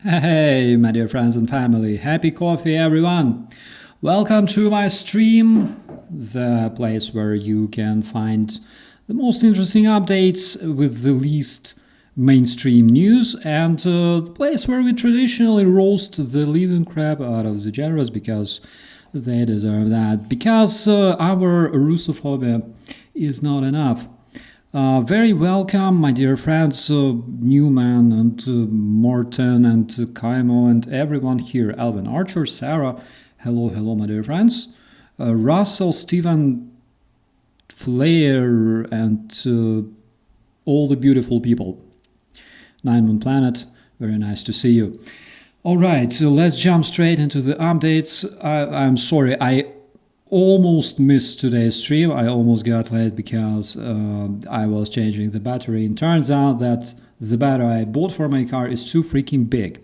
Hey, my dear friends and family. Happy coffee, everyone. Welcome to my stream, the place where you can find the most interesting updates with the least mainstream news, and the place where we traditionally roast the living crap out of the generals because they deserve that, because our Russophobia is not enough. Very welcome, my dear friends, Newman and Morton and Kaimo and everyone here. Alvin Archer, Sarah, hello, my dear friends. Russell, Stephen, Flair, and all the beautiful people. Nine Moon Planet, very nice to see you. All right, so let's jump straight into the updates. I'm sorry, I almost missed today's stream. I almost got late because I was changing the battery. And turns out that the battery I bought for my car is too freaking big.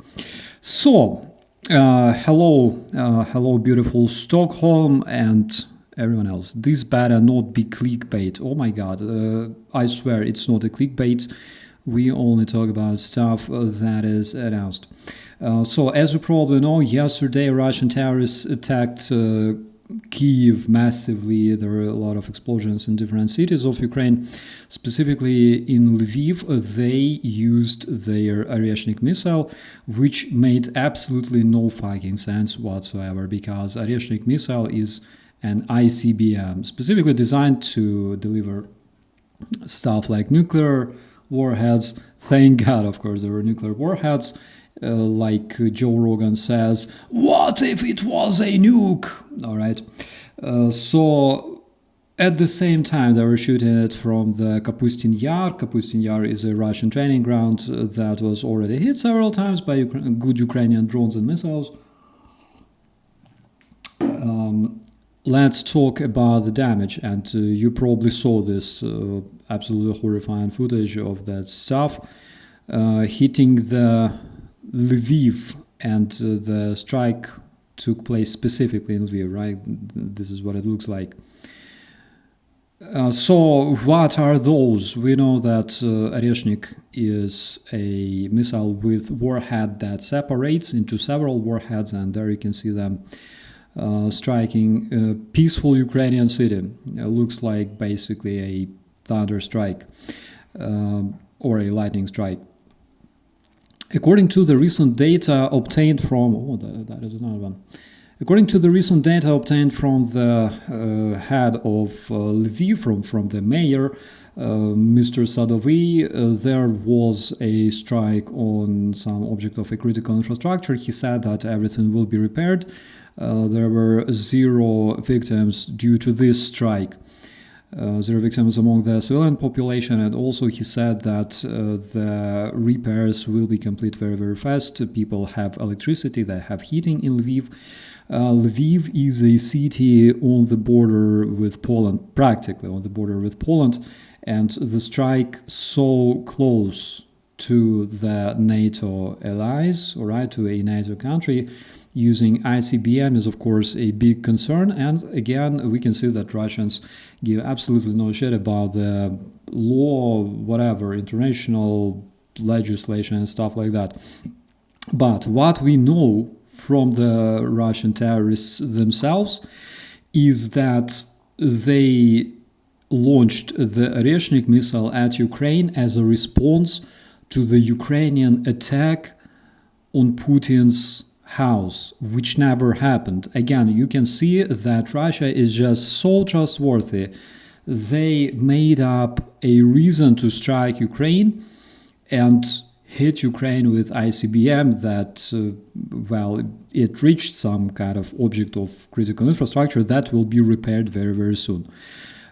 So, hello, beautiful Stockholm and everyone else. This better not be clickbait. Oh my god, I swear it's not a clickbait. We only talk about stuff that is announced. So, as you probably know, yesterday Russian terrorists attacked Kyiv massively. There were a lot of explosions in different cities of Ukraine. Specifically in Lviv, they used their Oreshnik missile, which made absolutely no fucking sense whatsoever, because Oreshnik missile is an ICBM, specifically designed to deliver stuff like nuclear warheads. Thank God, of course, there were nuclear warheads. Like Joe Rogan says, what if it was a nuke? All right. So at the same time, they were shooting it from the Kapustin Yar. Kapustin Yar is a Russian training ground that was already hit several times by good Ukrainian drones and missiles. Let's talk about the damage. And you probably saw this absolutely horrifying footage of that stuff hitting the Lviv, and the strike took place specifically in Lviv, right? This is what it looks like. So what are those? We know that Oreshnik is a missile with warhead that separates into several warheads, and there you can see them striking a peaceful Ukrainian city. It looks like basically a thunder strike or a lightning strike. According to the recent data obtained from that is another one. According to the recent data obtained from the head of Lviv, from the mayor, Mr. Sadovy, there was a strike on some object of a critical infrastructure. He said that everything will be repaired. There were 0 victims due to this strike. 0 victims among the civilian population, and also he said that the repairs will be complete very, very fast. People have electricity, they have heating in Lviv. Lviv is a city on the border with Poland, practically on the border with Poland, and the strike so close to the NATO allies, all right, to a NATO country, using ICBM is, of course, a big concern. And again, we can see that Russians give absolutely no shit about the law, whatever, international legislation and stuff like that. But what we know from the Russian terrorists themselves is that they launched the Oreshnik missile at Ukraine as a response to the Ukrainian attack on Putin's house, which never happened. Again, you can see that Russia is just so trustworthy. They made up a reason to strike Ukraine and hit Ukraine with ICBM that, it reached some kind of object of critical infrastructure that will be repaired very, very soon.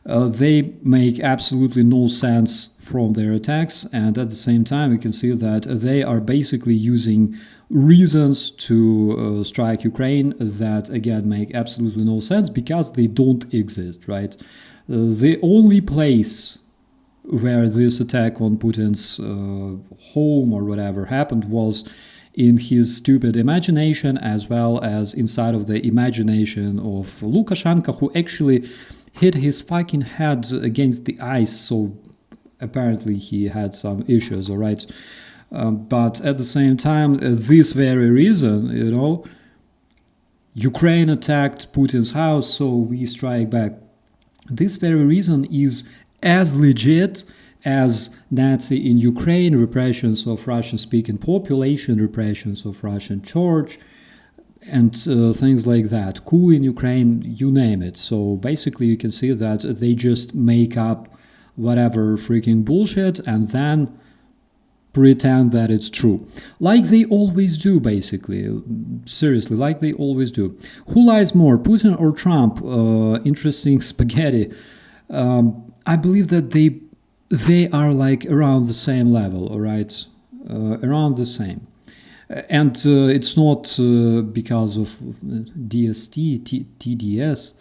They make absolutely no sense from their attacks, and at the same time we can see that they are basically using reasons to strike Ukraine that again make absolutely no sense because they don't exist, right? The only place where this attack on Putin's home or whatever happened was in his stupid imagination, as well as inside of the imagination of Lukashenko, who actually hit his fucking head against the ice, so apparently he had some issues, all right? But at the same time, this very reason, Ukraine attacked Putin's house, so we strike back. This very reason is as legit as Nazi in Ukraine, repressions of Russian-speaking population, repressions of Russian church, and things like that. Coup in Ukraine, you name it. So basically you can see that they just make up whatever freaking bullshit and then pretend that it's true. Like they always do, basically. Seriously, like they always do. Who lies more, Putin or Trump? Interesting spaghetti. I believe that they are like around the same level, all right? Around the same. And it's not because of DST, TDS,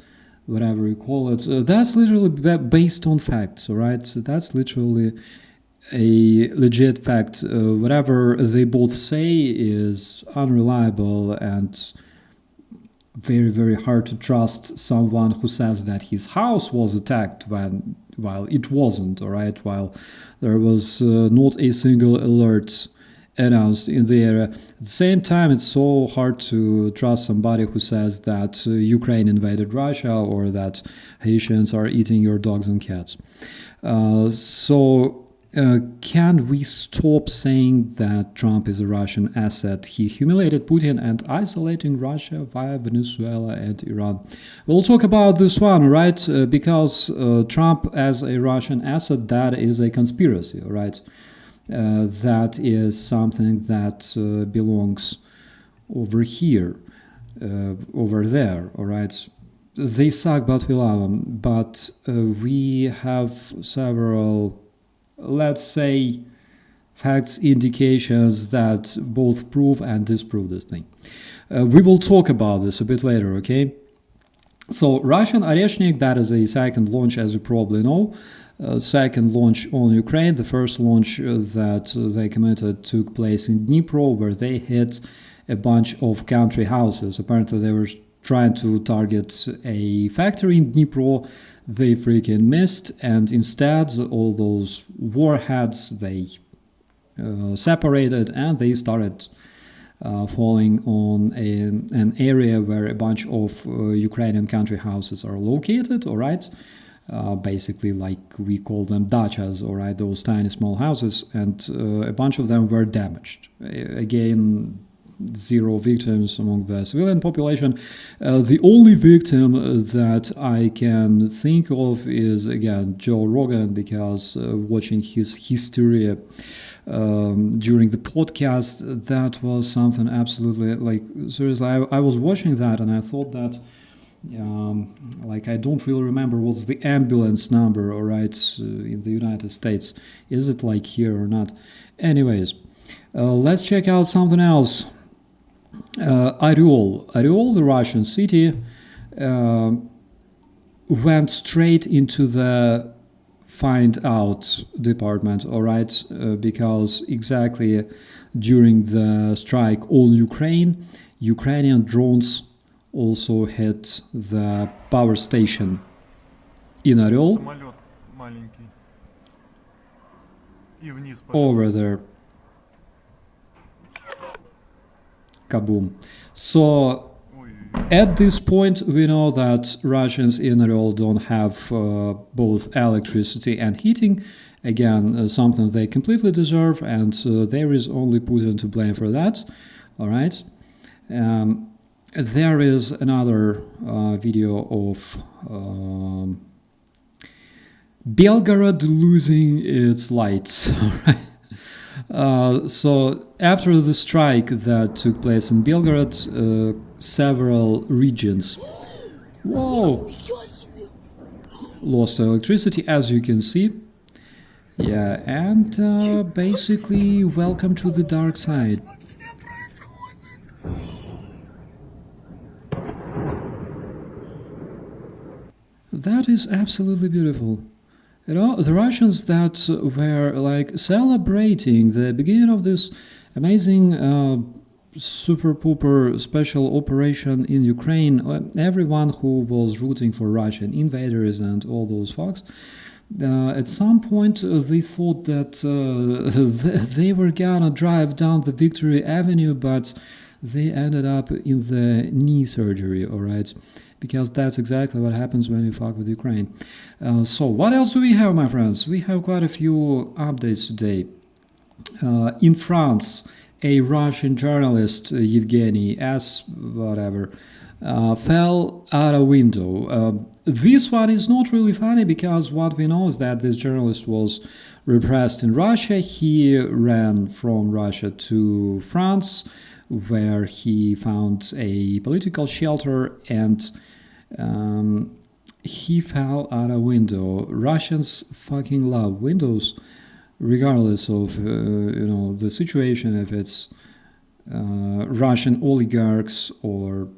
whatever you call it. That's literally based on facts, all right? So that's literally a legit fact. Whatever they both say is unreliable and very, very hard to trust someone who says that his house was attacked while it wasn't, all right? While there was not a single alert announced in the area. At the same time, it's so hard to trust somebody who says that Ukraine invaded Russia or that Haitians are eating your dogs and cats. Can we stop saying that Trump is a Russian asset? He humiliated Putin and isolating Russia via Venezuela and Iran. We'll talk about this one, right? Because Trump as a Russian asset, that is a conspiracy, right? That is something that belongs over here, over there, all right? They suck, but we love them. But we have several, let's say, facts, indications that both prove and disprove this thing. We will talk about this a bit later, okay? So Russian Oreshnik, that is a second launch, as you probably know. Second launch on Ukraine. The first launch that they committed took place in Dnipro, where they hit a bunch of country houses. Apparently they were trying to target a factory in Dnipro. They freaking missed, and instead all those warheads, they separated and they started falling on an area where a bunch of Ukrainian country houses are located, all right? Basically, like we call them dachas, all right, those tiny small houses, and a bunch of them were damaged. Again, 0 victims among the civilian population. The only victim that I can think of is, again, Joe Rogan, because watching his hysteria during the podcast, that was something absolutely, like, seriously, I was watching that and I thought that I don't really remember what's the ambulance number, all right, in the United States. Is it like here or not? Anyways, let's check out something else. Oryol, the Russian city, went straight into the find out department, all right, because exactly during the strike on Ukraine, Ukrainian drones also hit the power station in Oryol, over there. Kaboom. So at this point, we know that Russians in Oryol don't have both electricity and heating. Again, something they completely deserve, and there is only Putin to blame for that. All right. There is another video of Belgorod losing its lights. All right. So after the strike that took place in Belgorod, several regions lost electricity, as you can see. Yeah, and basically, welcome to the dark side. That is absolutely beautiful. You know, the Russians that were like celebrating the beginning of this amazing super pooper special operation in Ukraine, everyone who was rooting for Russian invaders and all those folks, At some point, they thought that they were gonna drive down the Victory Avenue, but they ended up in the knee surgery, all right? Because that's exactly what happens when you fuck with Ukraine. So, what else do we have, my friends? We have quite a few updates today. In France, a Russian journalist, Yevgeny S. whatever, fell out a window. This one is not really funny because what we know is that this journalist was repressed in Russia. He ran from Russia to France, where he found a political shelter, and he fell out a window. Russians fucking love windows, regardless of the situation, if it's Russian oligarchs or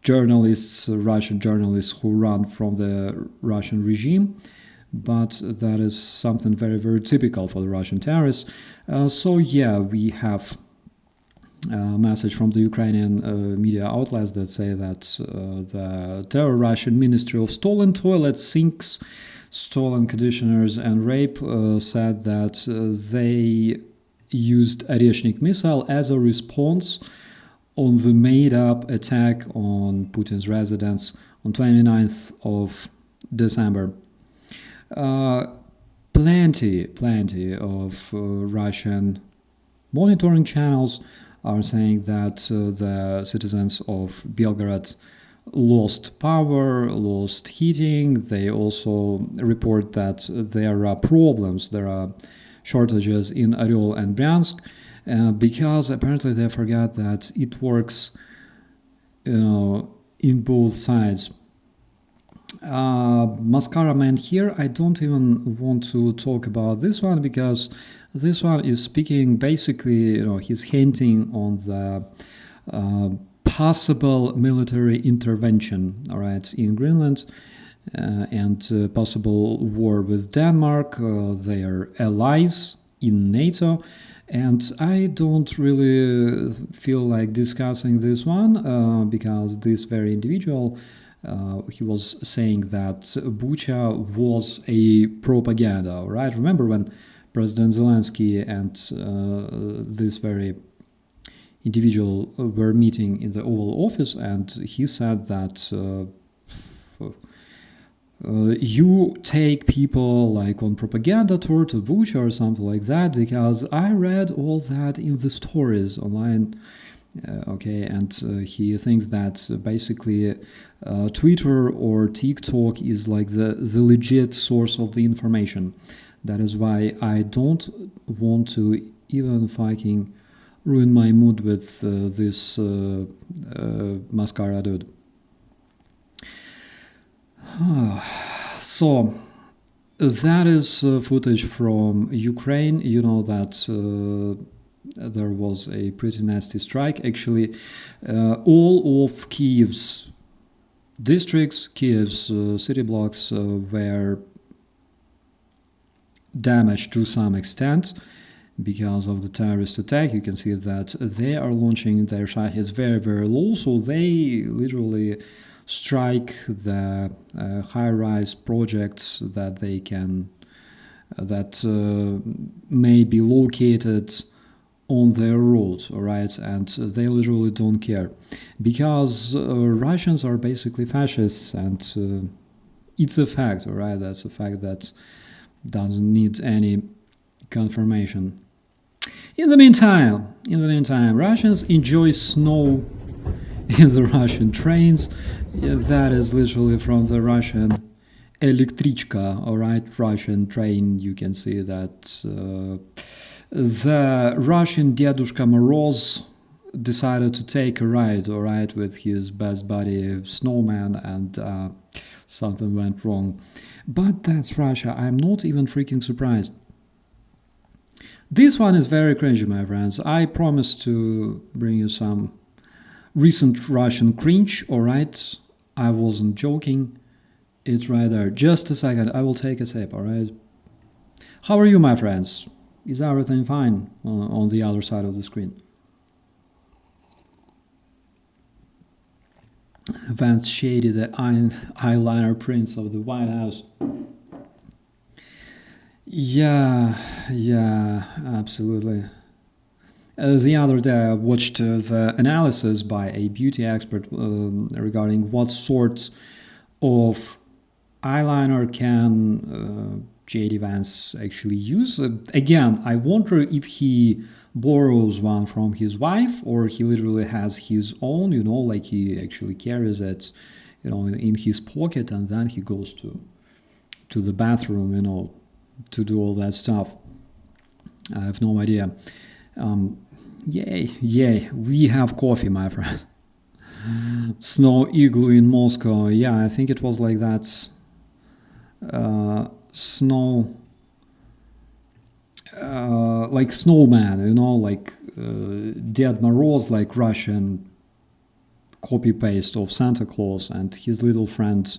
journalists, Russian journalists who run from the Russian regime. But that is something very, very typical for the Russian terrorists. So yeah, we have a message from the Ukrainian media outlets that say that the terror Russian Ministry of Stolen Toilets, Sinks, Stolen Conditioners and Rape said that they used Oreshnik missile as a response on the made-up attack on Putin's residence on 29th of December. Plenty of Russian monitoring channels are saying that the citizens of Belgrade lost power, lost heating. They also report that there are problems, there are shortages in Oryol and Bryansk, because apparently they forgot that it works, in both sides. Mascara Man here, I don't even want to talk about this one because this one is speaking basically, he's hinting on the possible military intervention, all right, in Greenland and possible war with Denmark. They are allies in NATO. And I don't really feel like discussing this one because this very individual, he was saying that Bucha was a propaganda, right? Remember when President Zelensky and this very individual were meeting in the Oval Office, and he said that you take people like on propaganda tour to Bucha or something like that, because I read all that in the stories online. Okay, and he thinks that basically Twitter or TikTok is like the legit source of the information. That is why I don't want to even fucking ruin my mood with this mascara dude. So that is footage from Ukraine. You know that there was a pretty nasty strike. Actually, all of Kiev's districts, Kiev's city blocks were damaged to some extent because of the terrorist attack. You can see that they are launching their shaheds very, very low, so they literally strike the high-rise projects that they can may be located on their roads, all right, and they literally don't care because Russians are basically fascists, and it's a fact, all right. That's a fact that doesn't need any confirmation. In the meantime, Russians enjoy snow in the Russian trains. That is literally from the Russian Elektrichka, all right, Russian train. You can see that the Russian Dedushka Moroz decided to take a ride, all right, with his best buddy Snowman, and something went wrong. But that's Russia. I'm not even freaking surprised. This one is very cringy, my friends. I promise to bring you some recent Russian cringe, all right? I wasn't joking. It's right there. Just a second. I will take a sip, all right? How are you, my friends? Is everything fine on the other side of the screen? Vance Shady, the eyeliner prince of the White House. Yeah, yeah, absolutely. The other day, I watched the analysis by a beauty expert regarding what sorts of eyeliner can JD Vance actually use. Again, I wonder if he borrows one from his wife or he literally has his own, like he actually carries it, in his pocket and then he goes to the bathroom, to do all that stuff. I have no idea. Yay, we have coffee, my friend. Snow igloo in Moscow. Yeah, I think it was like that. Snow, like snowman, like Ded Moroz, like Russian copy paste of Santa Claus and his little friend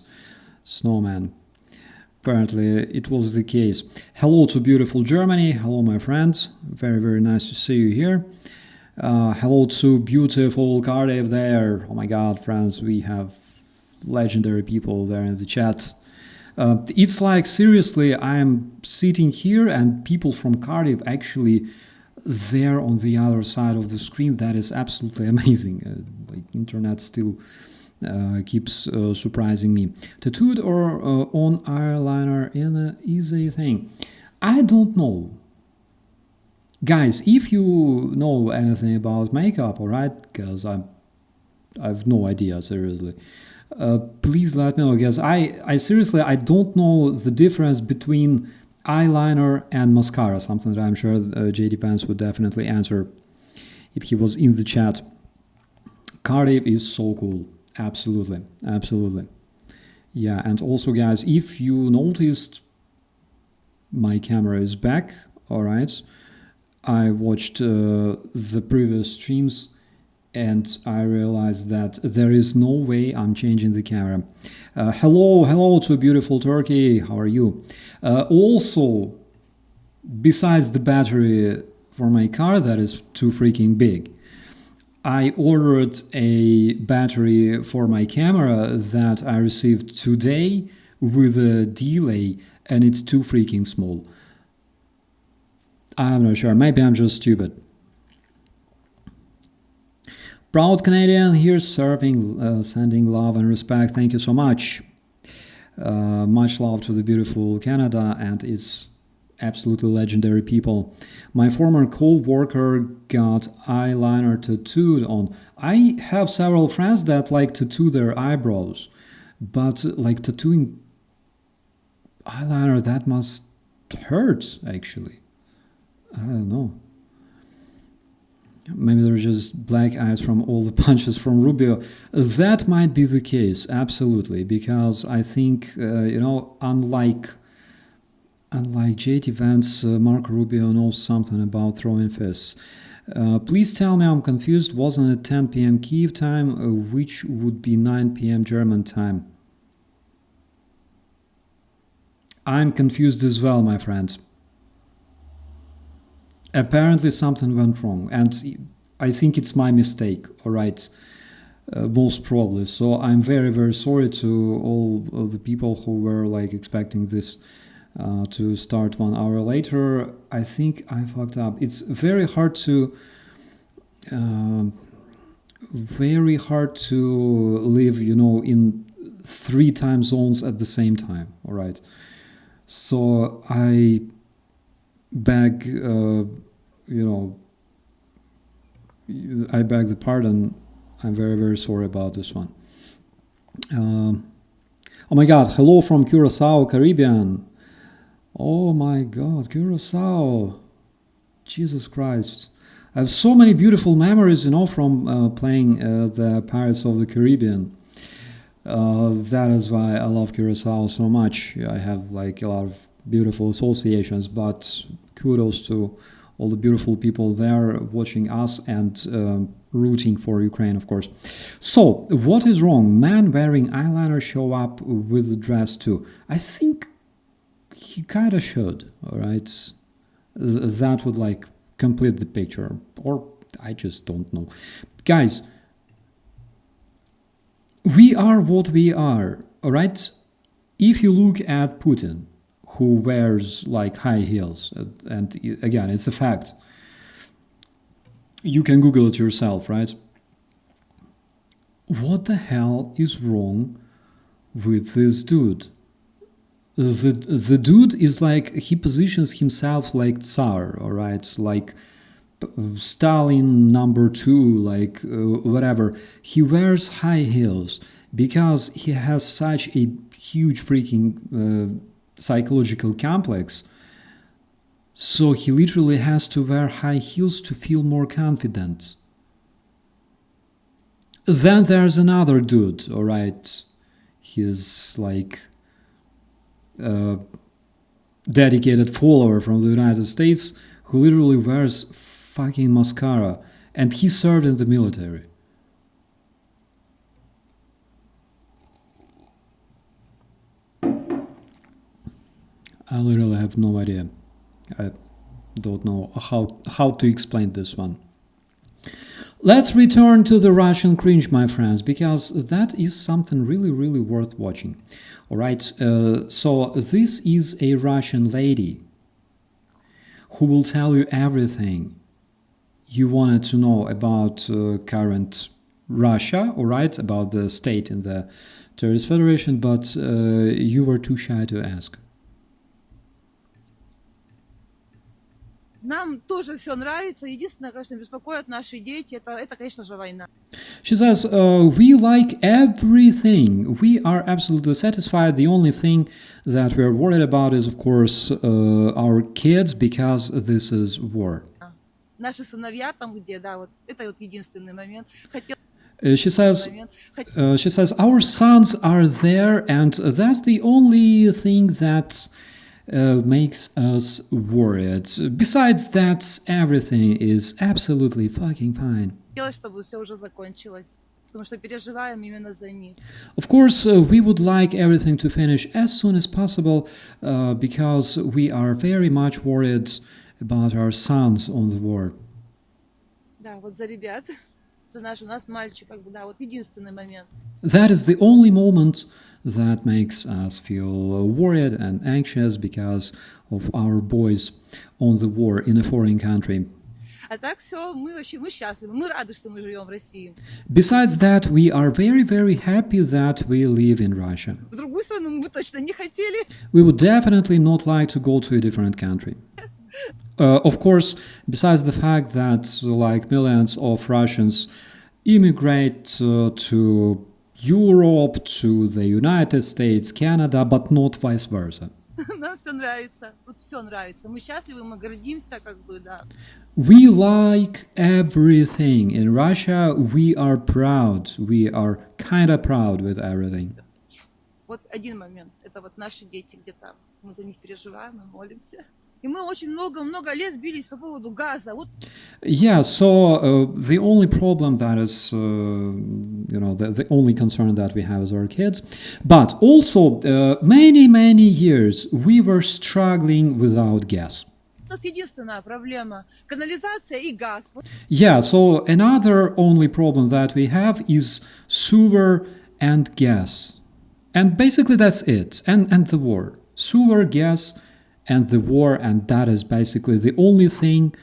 Snowman. Apparently, it was the case. Hello to beautiful Germany. Hello, my friends. Very, very nice to see you here. Hello to beautiful Cardiff there. Oh my god, friends, we have legendary people there in the chat. It's like, seriously, I'm sitting here and people from Cardiff actually there on the other side of the screen. That is absolutely amazing. Like, internet still keeps surprising me. Tattooed or on eyeliner in an easy thing? I don't know. Guys, if you know anything about makeup, alright, because I have no idea, seriously. Please let me know, because I seriously, I don't know the difference between eyeliner and mascara, something that I'm sure JD Vance would definitely answer if he was in the chat. Cardiff is so cool. Absolutely, absolutely. Yeah, and also, guys, if you noticed, my camera is back, alright. I watched the previous streams and I realized that there is no way I'm changing the camera. Hello to beautiful Turkey. How are you? Also, besides the battery for my car that is too freaking big, I ordered a battery for my camera that I received today with a delay, and it's too freaking small. I'm not sure. Maybe I'm just stupid. Proud Canadian here, sending love and respect. Thank you so much. Much love to the beautiful Canada and its absolutely legendary people. My former co-worker got eyeliner tattooed on. I have several friends that like tattoo their eyebrows, but like tattooing eyeliner, that must hurt actually. I don't know. Maybe they're just black eyes from all the punches from Rubio. That might be the case, absolutely, because I think, unlike JT Vance, Marco Rubio knows something about throwing fists. Please tell me I'm confused. Wasn't it 10 p.m. Kyiv time, which would be 9 p.m. German time? I'm confused as well, my friend. Apparently something went wrong, and I think it's my mistake, alright, most probably. So I'm very, very sorry to all of the people who were like expecting this to start 1 hour later. I think I fucked up. It's very hard to live, in 3 time zones at the same time, alright. So I beg, I beg the pardon. I'm very, very sorry about this one. Oh my god, hello from Curacao, Caribbean. Oh my god, Curacao. Jesus Christ. I have so many beautiful memories, from playing the Pirates of the Caribbean. That is why I love Curacao so much. I have like a lot of beautiful associations, but kudos to all the beautiful people there watching us and rooting for Ukraine, of course. So, what is wrong? Man wearing eyeliner show up with the dress too. I think he kind of should, alright? That would like complete the picture, or I just don't know. Guys, we are what we are, alright? If you look at Putin, who wears like high heels. And again, it's a fact. You can Google it yourself, right? What the hell is wrong with this dude? The dude is like, he positions himself like Tsar, all right? Like Stalin #2, like whatever. He wears high heels because he has such a huge freaking psychological complex. So he literally has to wear high heels to feel more confident. Then there's another dude, all right? He's like a dedicated follower from the United States who literally wears fucking mascara, and he served in the military. I literally have no idea. I don't know how to explain this one. Let's return to the Russian cringe, my friends, because that is something really, really worth watching. All right, so this is a Russian lady who will tell you everything you wanted to know about current Russia, all right, about the state in the Terrorist Federation, but you were too shy to ask. Нам тоже все нравится. Единственное, конечно, беспокоят наши дети. Это, конечно же, война. She says, we like everything. We are absolutely satisfied. The only thing that we're worried about is, of course, our kids, because this is war. Наши сыновья там где, да, вот это вот единственный момент. She says, our sons are there, and that's the only thing that makes us worried. Besides that, everything is absolutely fucking fine. Чтобы все уже закончилось, потому что переживаем именно за них. Of course, we would like everything to finish as soon as possible because we are very much worried about our sons on the war. Да, вот за ребят, за наш, у нас мальчик, как бы, да, вот единственный момент. That is the only moment that makes us feel worried and anxious because of our boys on the war in a foreign country. А так все, мы счастливы, мы рады, что мы живем в России. Besides that, we are very, very happy that we live in Russia. В другую страну мы бы точно не хотели. We would definitely not like to go to a different country. Of course, besides the fact that like millions of Russians immigrate to Europe, to the United States, Canada, but not vice versa. Нам все нравится, вот все нравится. Мы счастливы, мы гордимся, как бы, да. We like everything. In Russia, we are proud. We are kind of proud with everything. Вот один момент. Это вот наши дети где-то. Мы за них переживаем, мы молимся. И мы очень много лет бились по поводу газа. Вот. Yeah, so the only problem that is, the only concern that we have is our kids. But also, many years we were struggling without gas. У нас единственная проблема – канализация и газ. Yeah, so another only problem that we have is sewer and gas. And basically that's it. And the war. Sewer, gas, and the war, and that is basically the only thing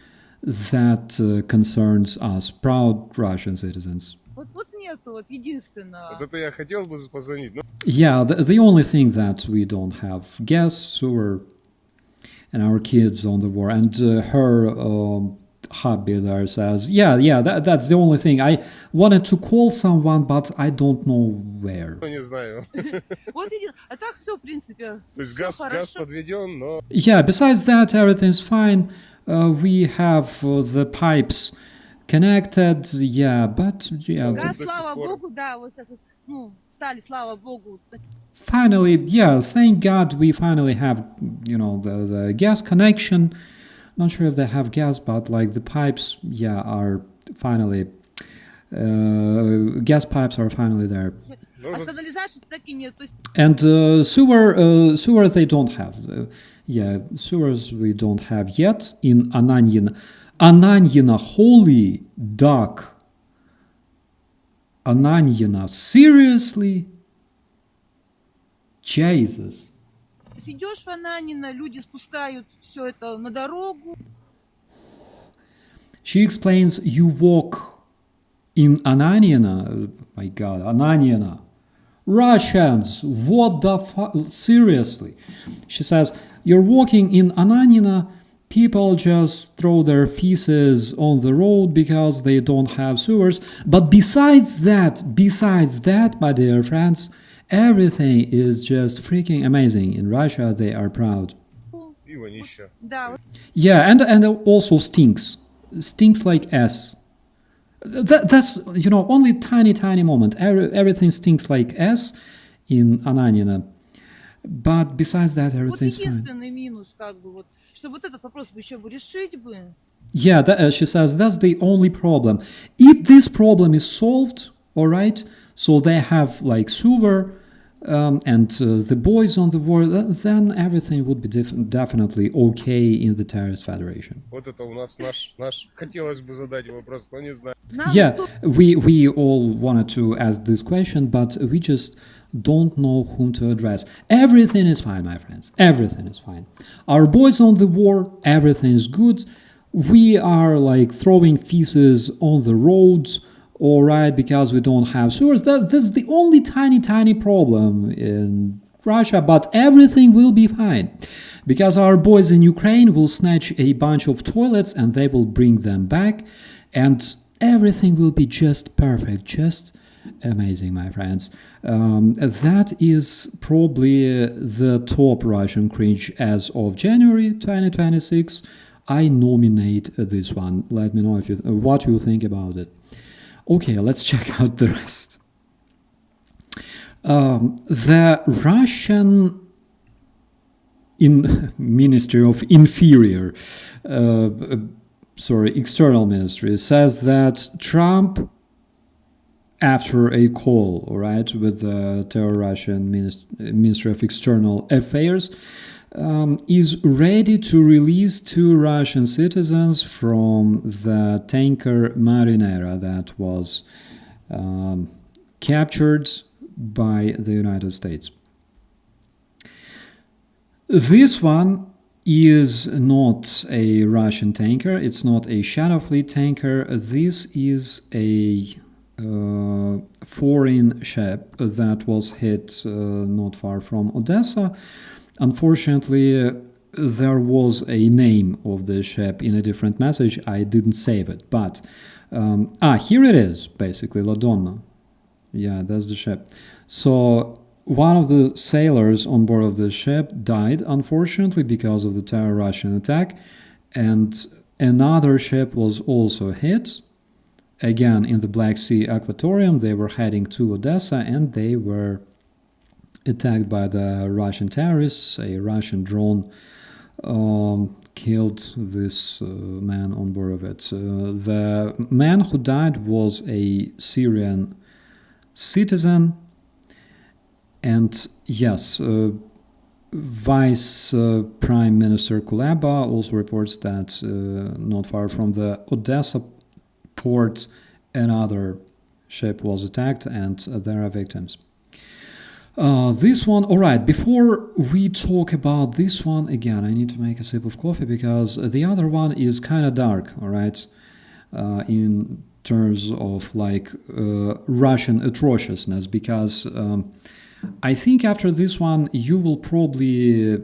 that concerns us, proud Russian citizens. Вот нету, вот единственного. Вот это я хотел бы позвонить. Yeah, the only thing that we don't have gas, sewer, and our kids on the war. And her hubby there says, that's the only thing. I wanted to call someone, but I don't know where. Не знаю. Вот а так все, в принципе. То есть газ подведен, но... Yeah, besides that, everything's fine. We have the pipes connected, but yeah. Газ, слава богу, да, вот сейчас вот, стали, слава богу. Finally, thank God we finally have, the gas connection. Not sure if they have gas, but like the pipes, are finally, gas pipes are finally there. And sewer they don't have. Sewers we don't have yet in Ananyina. Ananyina, holy duck. Ananyina, seriously? Jesus. есть идешь в Ананьино, люди спускают все это на дорогу. She explains you walk in Ananyina. My God, Ananyina. Russians, what the fuck? Seriously. She says, you're walking in Ananyina, people just throw their feces on the road because they don't have sewers. But besides that, my dear friends, everything is just freaking amazing. In Russia, they are proud. и вонища. Да, Yeah, and also stinks. Stinks like ass. That's, only tiny moment. Everything stinks like ass in Ananyina. But besides that, вот everything's fine. единственный минус, как бы вот, чтобы вот этот вопрос еще бы решить бы. Yeah, she says that's the only problem. If this problem is solved, all right, so they have like sewer and the boys on the war, then everything would be definitely okay in the Terrorist Federation. Вот это у нас наш. Хотелось бы задать вопрос, но не знаю. Нам Yeah, тут we all wanted to ask this question, but we just don't know whom to address. Everything is fine, my friends. Everything is fine. Our boys on the war, everything is good. We are like throwing feces on the roads, all right, because we don't have sewers. That's the only tiny problem in Russia, but everything will be fine. Because our boys in Ukraine will snatch a bunch of toilets and they will bring them back, and everything will be just perfect, just amazing, my friends. That is probably the top Russian cringe as of January 2026. I nominate this one. Let me know what you think about it. Okay, let's check out the rest. The Russian Ministry of Inferior, External Ministry says that Trump, after a call, right, with the Russian Ministry of External Affairs, is ready to release 2 Russian citizens from the tanker Marinera that was captured by the United States. This one is not a Russian tanker. It's not a Shadow Fleet tanker. This is a foreign ship that was hit not far from Odessa. Unfortunately, there was a name of the ship in a different message. I didn't save it, but here it is, basically, La Donna. Yeah, that's the ship. So one of the sailors on board of the ship died, unfortunately, because of the Russian attack, and another ship was also hit. Again, in the Black Sea Aquatorium, they were heading to Odessa, and they were attacked by the Russian terrorists. A Russian drone killed this man on board of it. The man who died was a Syrian citizen, and yes, Vice Prime Minister Kuleba also reports that not far from the Odessa port, another ship was attacked, and there are victims. This one, all right, before we talk about this one, again, I need to make a sip of coffee because the other one is kind of dark, all right, in terms of like Russian atrociousness, because I think after this one, you will probably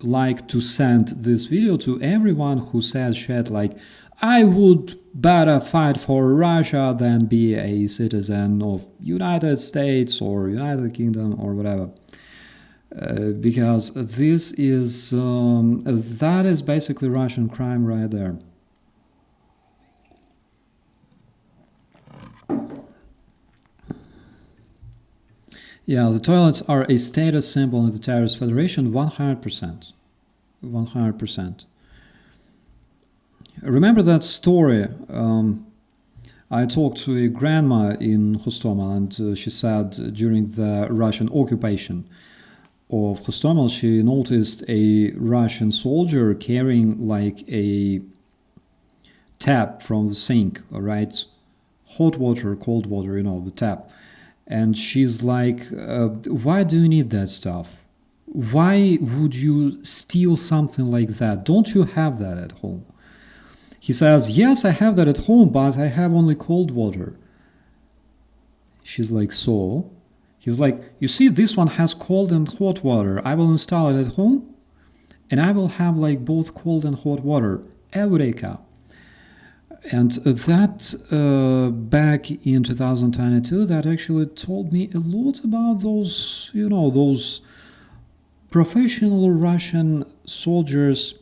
like to send this video to everyone who says shit like, I would better fight for Russia than be a citizen of United States or United Kingdom or whatever. Because this is, that is basically Russian crime right there. Yeah, the toilets are a status symbol in the Terrorist Federation, 100%. 100%. Remember that story? I talked to a grandma in Hostomel, and she said during the Russian occupation of Hostomel, she noticed a Russian soldier carrying like a tap from the sink, all right? Hot water, cold water, the tap. And she's like, why do you need that stuff? Why would you steal something like that? Don't you have that at home? He says, yes, I have that at home, but I have only cold water. She's like, so? He's like, you see, this one has cold and hot water. I will install it at home, and I will have like both cold and hot water. Eureka! And that back in 2022, that actually told me a lot about those, those professional Russian soldiers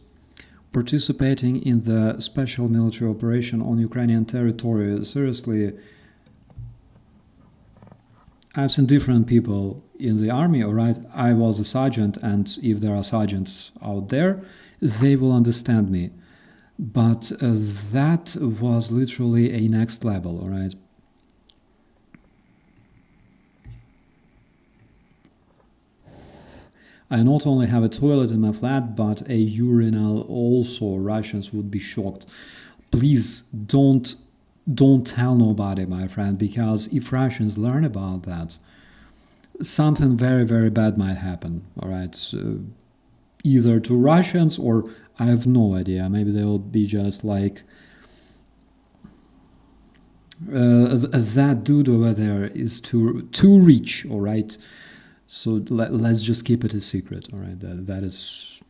participating in the special military operation on Ukrainian territory. Seriously, I've seen different people in the army, all right? I was a sergeant, and if there are sergeants out there, they will understand me. But that was literally a next level, all right? I not only have a toilet in my flat, but a urinal also. Russians would be shocked. Please don't tell nobody, my friend, because if Russians learn about that, something very, very bad might happen, all right? Either to Russians, or I have no idea. Maybe they'll be just like, that dude over there is too rich, all right? So let's just keep it a secret, all right? That's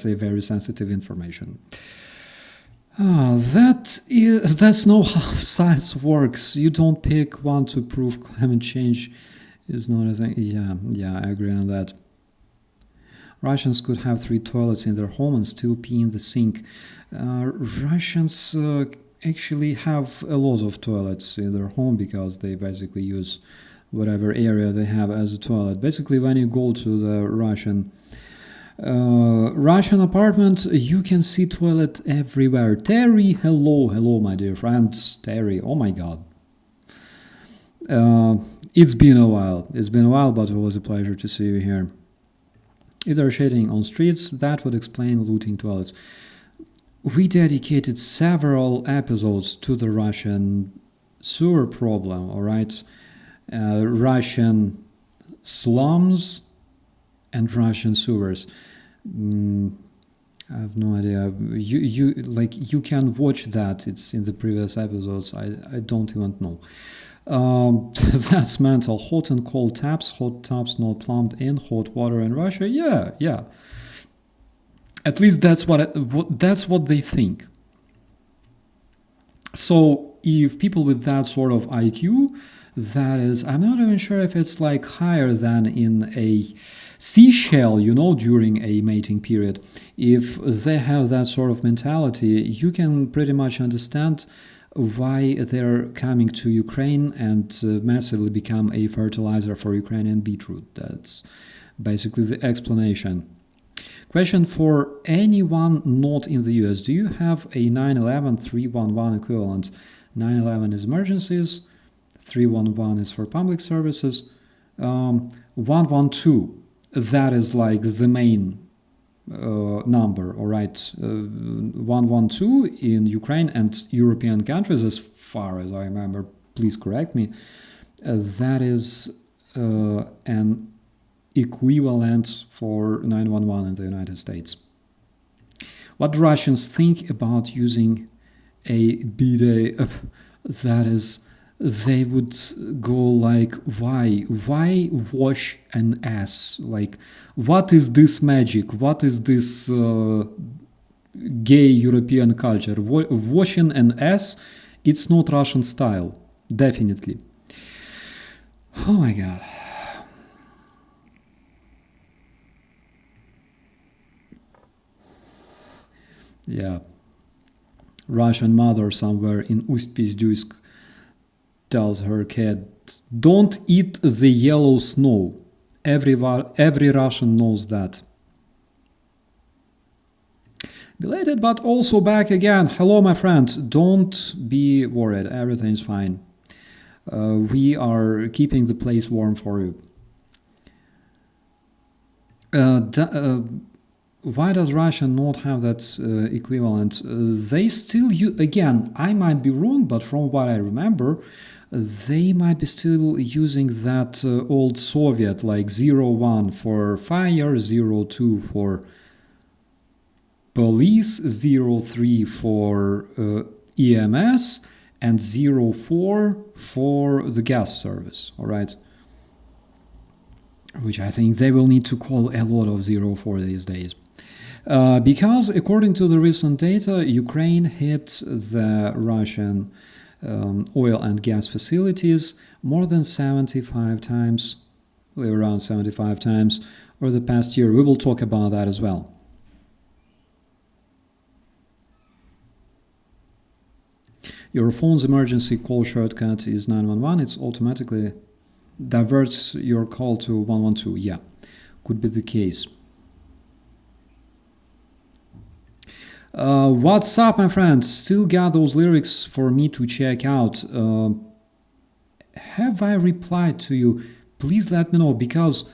a very sensitive information. That's not how science works. You don't pick one to prove climate change is not a thing. Yeah, I agree on that. Russians could have 3 toilets in their home and still pee in the sink. Russians actually have a lot of toilets in their home because they basically use whatever area they have as a toilet. Basically, when you go to the Russian apartment, you can see toilet everywhere. Terry, hello, my dear friends. Terry, oh my god. It's been a while, but it was a pleasure to see you here. If they're shitting on streets, that would explain looting toilets. We dedicated several episodes to the Russian sewer problem, all right? Russian slums and Russian sewers. I have no idea. You can watch that. It's in the previous episodes. I don't even know. That's mental. Hot and cold taps. Hot taps not plumbed in. Hot water in Russia. Yeah. At least that's what they think. So if people with that sort of IQ, that is, I'm not even sure if it's like higher than in a seashell, during a mating period. If they have that sort of mentality, you can pretty much understand why they're coming to Ukraine and massively become a fertilizer for Ukrainian beetroot. That's basically the explanation. Question for anyone not in the US. Do you have a 911 311 equivalent? 911 is emergencies. 311 is for public services. 112, that is like the main number, all right? 112 in Ukraine and European countries, as far as I remember, please correct me, that is an equivalent for 911 in the United States. What do Russians think about using a bidet? That is, they would go like, why wash an ass? Like, what is this magic? What is this gay European culture? Washing an ass, it's not Russian style, definitely. Oh my god. Yeah. Russian mother somewhere in Ust-Pizdysk tells her kid, don't eat the yellow snow. Every Russian knows that. Belated, but also back again. Hello, my friend. Don't be worried. Everything's fine. We are keeping the place warm for you. Why does Russia not have that equivalent? They still use, again, I might be wrong, but from what I remember, they might be still using that old Soviet, like 01 for fire, 02 for police, 03 for EMS, and 04 for the gas service, all right? Which I think they will need to call a lot of 04 these days. Because according to the recent data, Ukraine hit the Russian oil and gas facilities more than 75 times, around 75 times over the past year. We will talk about that as well. Your phone's emergency call shortcut is 911. It's automatically diverts your call to 112. Yeah, could be the case. What's up, my friend? Still got those lyrics for me to check out. Have I replied to you? Please let me know, because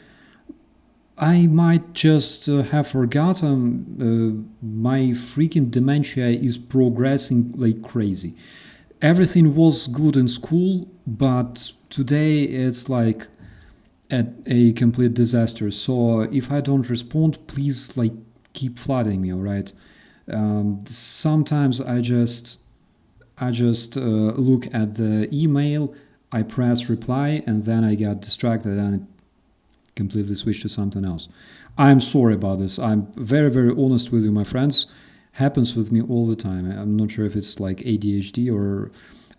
I might just have forgotten. My freaking dementia is progressing like crazy. Everything was good in school, but today it's like a complete disaster. So if I don't respond, please like keep flooding me, all right? Sometimes I just look at the email, I press reply, and then I get distracted and completely switch to something else. I'm sorry about this. I'm very, very honest with you, my friends. Happens with me all the time. I'm not sure if it's like ADHD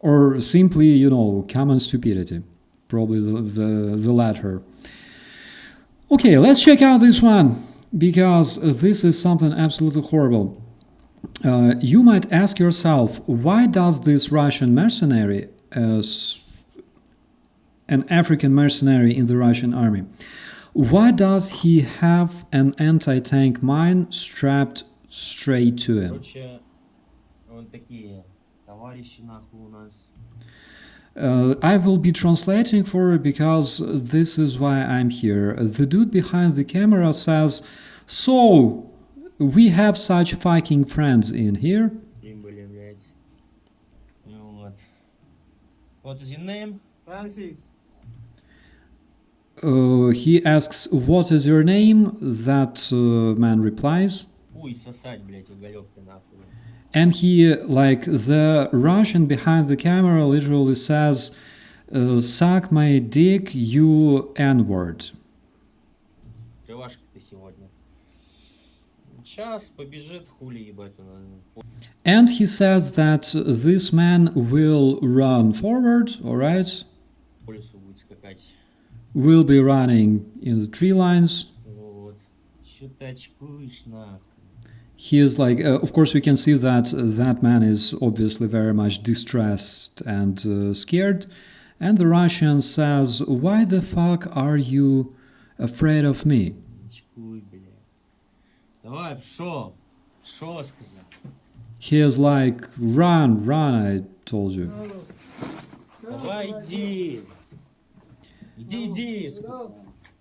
or simply, you know, common stupidity. Probably the latter. Okay, let's check out this one, because this is something absolutely horrible. You might ask yourself, why does this Russian mercenary, an African mercenary in the Russian army, why does he have an anti-tank mine strapped straight to him? I will be translating for it because this is why I'm here. The dude behind the camera says, so, we have such fucking friends in here. What is your name? Francis. He asks, what is your name? That man replies. And he, like the Russian behind the camera, literally says, suck my dick, you N-word. And he says that this man will run forward, alright? Will be running in the tree lines. He is like, of course, we can see that that man is obviously very much distressed and scared. And the Russian says, why the fuck are you afraid of me? He is like, run, I told you.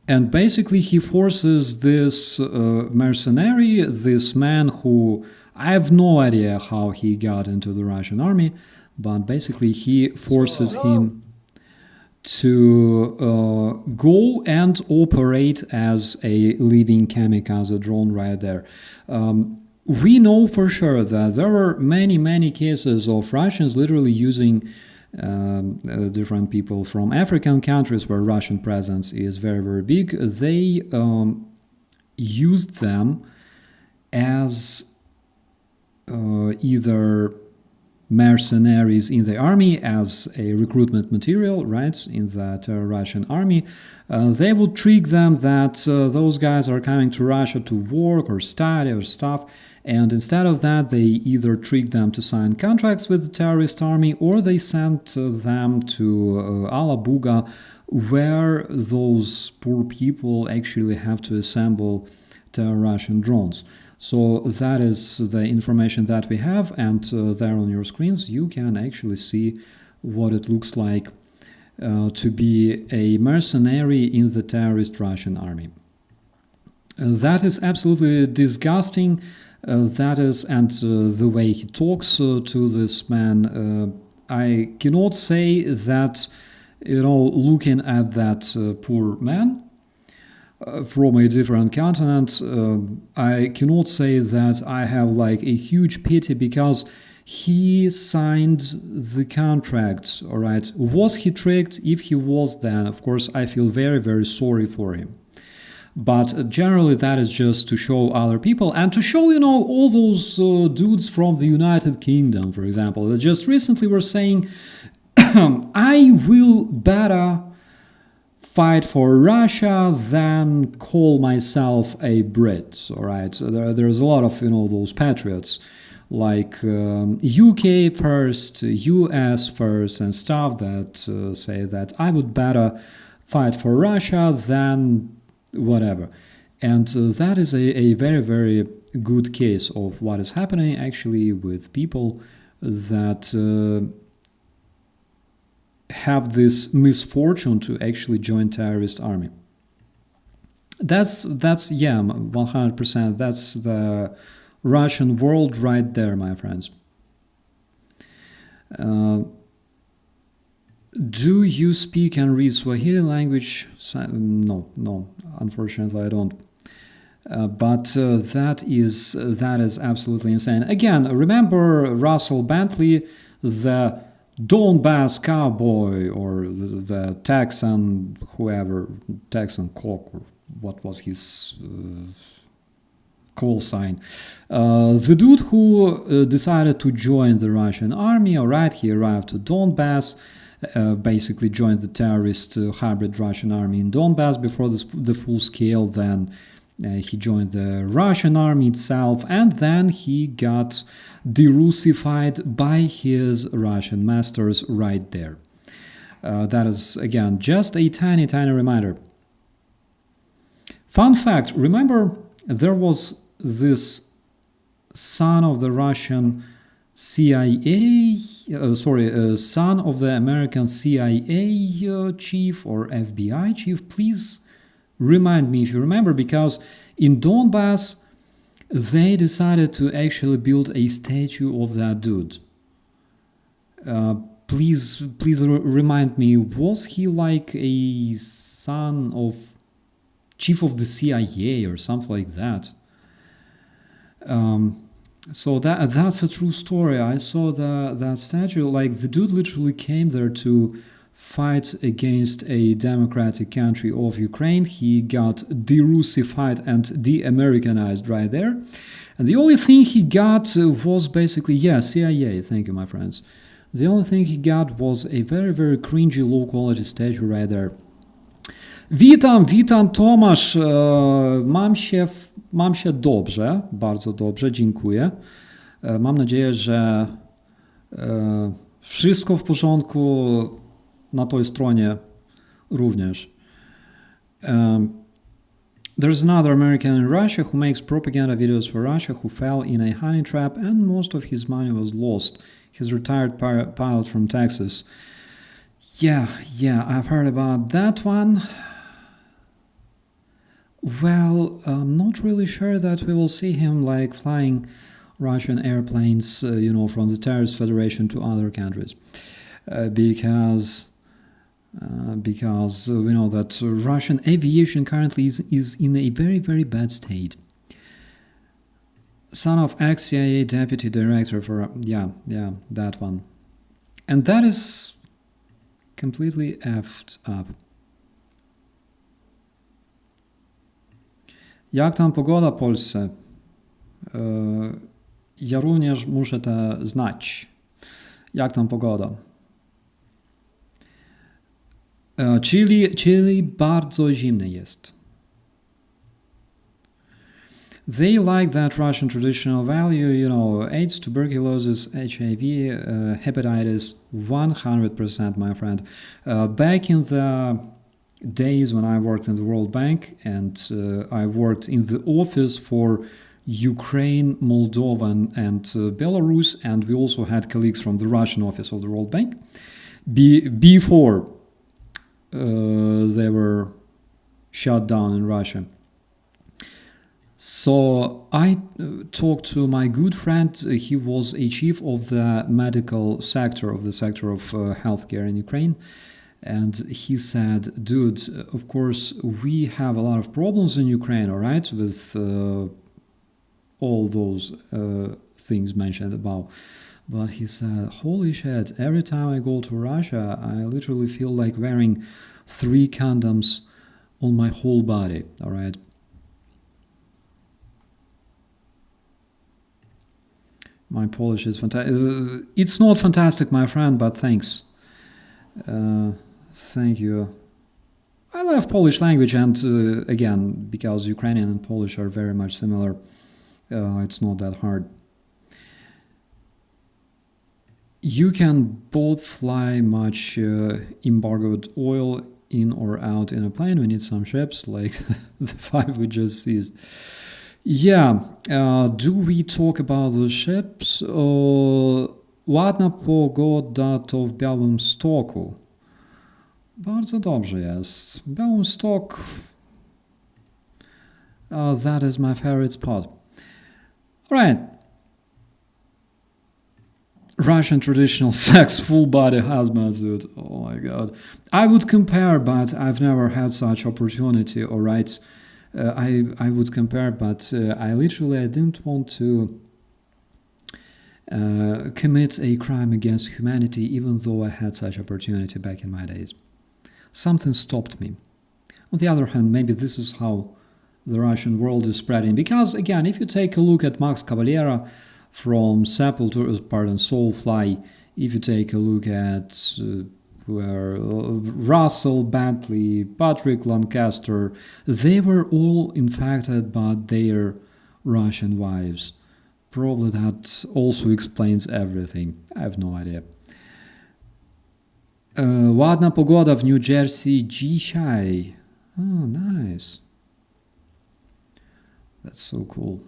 And basically he forces this mercenary, this man who, I have no idea how he got into the Russian army, but basically he forces him to go and operate as a living kamikaze drone right there. We know for sure that there were many cases of Russians literally using different people from African countries where Russian presence is very, very big. They used them as either mercenaries in the army, as a recruitment material, right, in that Russian army. They would trick them that those guys are coming to Russia to work or study or stuff, and instead of that they either tricked them to sign contracts with the terrorist army, or they sent them to Alabuga, where those poor people actually have to assemble the Russian drones. So that is the information that we have, and there on your screens you can actually see what it looks like to be a mercenary in the terrorist Russian army. That is absolutely disgusting. That is, and the way he talks to this man, I cannot say that, looking at that poor man from a different continent, I cannot say that I have like a huge pity because he signed the contract, all right? Was he tricked? If he was, then of course I feel very, very sorry for him. But generally that is just to show other people and to show, all those dudes from the United Kingdom, for example, that just recently were saying, I will better fight for Russia than call myself a Brit, all right? So there's a lot of, those patriots like UK first, US first, and stuff that say that I would better fight for Russia than whatever. And that is a very, very good case of what is happening actually with people that have this misfortune to actually join terrorist army. That's 100%. That's the Russian world right there, my friends. Do you speak and read Swahili language? No, unfortunately I don't. But that is absolutely insane. Again, remember Russell Bentley, the Donbass cowboy, or the Texan, Texan cock, or what was his call sign. The dude who decided to join the Russian army, all right, he arrived to Donbass, basically joined the terrorist hybrid Russian army in Donbass before the full scale, then he joined the Russian army itself, and then he got de-Russified by his Russian masters right there. That is, again, just a tiny, tiny reminder. Fun fact, remember there was this son of the Russian CIA, son of the American CIA chief or FBI chief. Please remind me if you remember, because in Donbass they decided to actually build a statue of that dude. Please remind me, was he like a son of chief of the CIA or something like that? So that's a true story. I saw that statue. Like, the dude literally came there to fight against a democratic country of Ukraine. He got de-Russified and de-Americanized right there. And the only thing he got was basically, CIA. Thank you, my friends. The only thing he got was a very, very cringy, low-quality statue right there. Witam Tomasz, mam się dobrze, bardzo dobrze, dziękuję. Mam nadzieję, że wszystko w porządku na tej stronie również. There's another American in Russia who makes propaganda videos for Russia who fell in a honey trap and most of his money was lost. He's a retired pilot from Texas. Yeah, I've heard about that one. Well, I'm not really sure that we will see him like flying Russian airplanes, from the terrorist federation to other countries, because we know that Russian aviation currently is in a very, very bad state. Son of ex-CIA deputy director for that one, and that is completely effed up. Jak tam pogoda w Polsce? Ja również muszę to znać. Jak tam pogoda? Chile bardzo zimny jest. They like that Russian traditional value, AIDS, tuberculosis, HIV, hepatitis, 100%, my friend. Back in the days when I worked in the World Bank, and I worked in the office for Ukraine, Moldova, and Belarus, and we also had colleagues from the Russian office of the World Bank before they were shut down in Russia. So I talked to my good friend. He was a chief of the medical sector, of the sector of healthcare in Ukraine. And he said, dude, of course, we have a lot of problems in Ukraine, all right, with all those things mentioned above. But he said, holy shit, every time I go to Russia, I literally feel like wearing 3 condoms on my whole body, all right? My Polish is fantastic. It's not fantastic, my friend, but thanks. Thank you. I love Polish language, and again, because Ukrainian and Polish are very much similar, it's not that hard. You can both fly much embargoed oil in or out in a plane. We need some ships like the 5 we just seized. Yeah, do we talk about the ships? Ładna pogoda to w Białymstoku. Bardzo dobrze jest. Białystok, that is my favorite spot. All right. Russian traditional sex, full body hazmat suit. Oh my god. I would compare, but I've never had such opportunity. All right. I would compare, but I didn't want to commit a crime against humanity, even though I had such opportunity back in my days. Something stopped me. On the other hand, maybe this is how the Russian world is spreading. Because, again, if you take a look at Max Cavalera from Soulfly, if you take a look at Russell, Bentley, Patrick Lancaster, they were all infected by their Russian wives. Probably that also explains everything. I have no idea. Ładna pogoda w New Jersey dzisiaj. Oh, nice. That's so cool.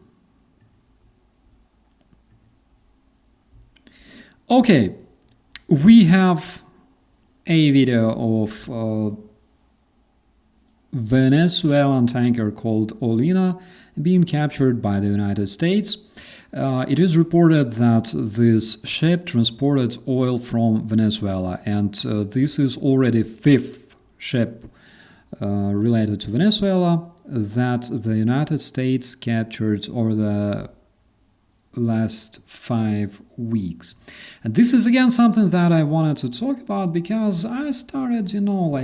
Okay, we have a video of Venezuelan tanker called Olina being captured by the United States. It is reported that this ship transported oil from Venezuela, and this is already 5th ship related to Venezuela that the United States captured over the last 5 weeks. And this is again something that I wanted to talk about because I started,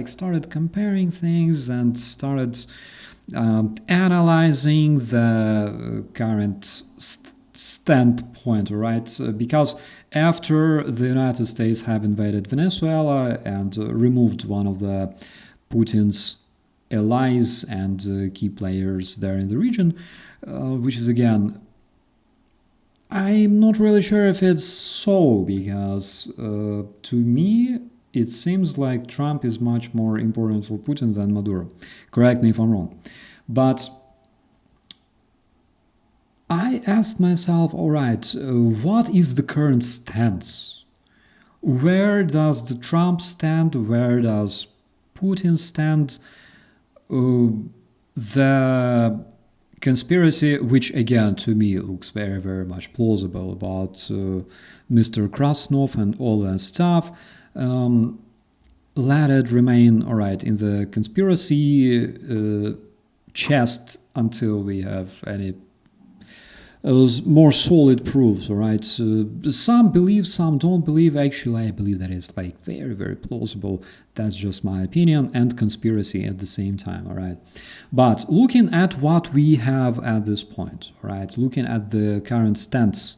started comparing things and started analyzing the current standpoint, right? Because after the United States have invaded Venezuela and removed one of the Putin's allies and key players there in the region, which is again, I'm not really sure if it's so, because to me it seems like Trump is much more important for Putin than Maduro. Correct me if I'm wrong. But I asked myself, all right, what is the current stance? Where does the Trump stand? Where does Putin stand? The conspiracy, which again to me looks very, very much plausible about Mr. Krasnov and all that stuff, let it remain, all right, in the conspiracy chest until we have any more solid proofs, all right? Some believe, some don't believe. Actually, I believe that it's like very, very plausible. That's just my opinion, and conspiracy at the same time, all right? But looking at what we have at this point, all right, looking at the current stance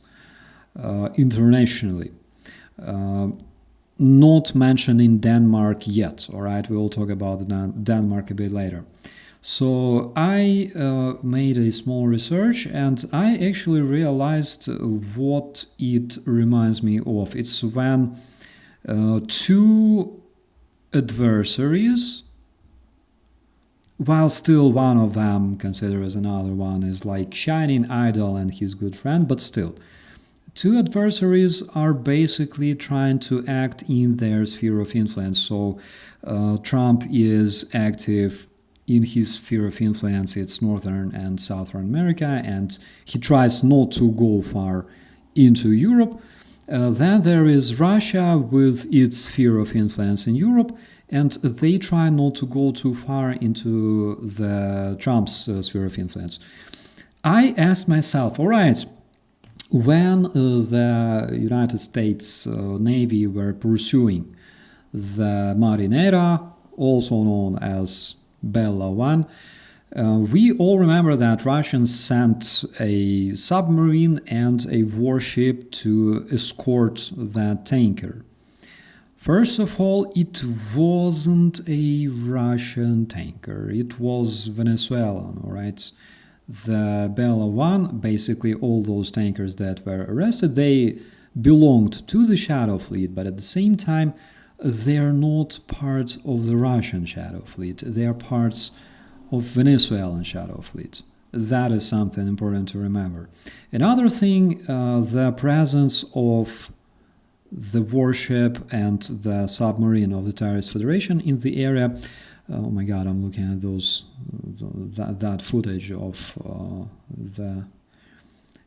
internationally, not mentioning Denmark yet, all right? We'll talk about Denmark a bit later. So I made a small research, and I actually realized what it reminds me of. It's when 2 adversaries, while still one of them considers another one is like shining idol and his good friend, but still, 2 adversaries are basically trying to act in their sphere of influence. So Trump is active in his sphere of influence, it's Northern and Southern America, and he tries not to go far into Europe. Then there is Russia with its sphere of influence in Europe, and they try not to go too far into the Trump's sphere of influence. I asked myself, all right, when the United States Navy were pursuing the Marinera, also known as Bella 1, we all remember that Russians sent a submarine and a warship to escort that tanker. First of all, it wasn't a Russian tanker, it was Venezuelan, all right? The Bella 1, basically all those tankers that were arrested, they belonged to the Shadow Fleet, but at the same time, they're not part of the Russian Shadow Fleet. They are parts of Venezuelan Shadow Fleet. That is something important to remember. Another thing, the presence of the warship and the submarine of the Terrorist Federation in the area. Oh my God, I'm looking at that footage of the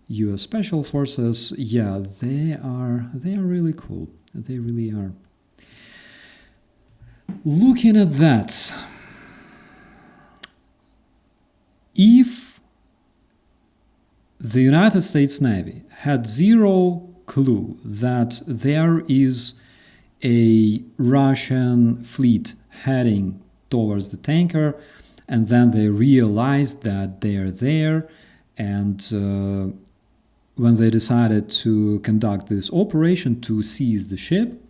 U.S. Special Forces. Yeah, they are really cool. They really are. Looking at that, if the United States Navy had zero clue that there is a Russian fleet heading towards the tanker, and then they realized that they are there, and when they decided to conduct this operation to seize the ship,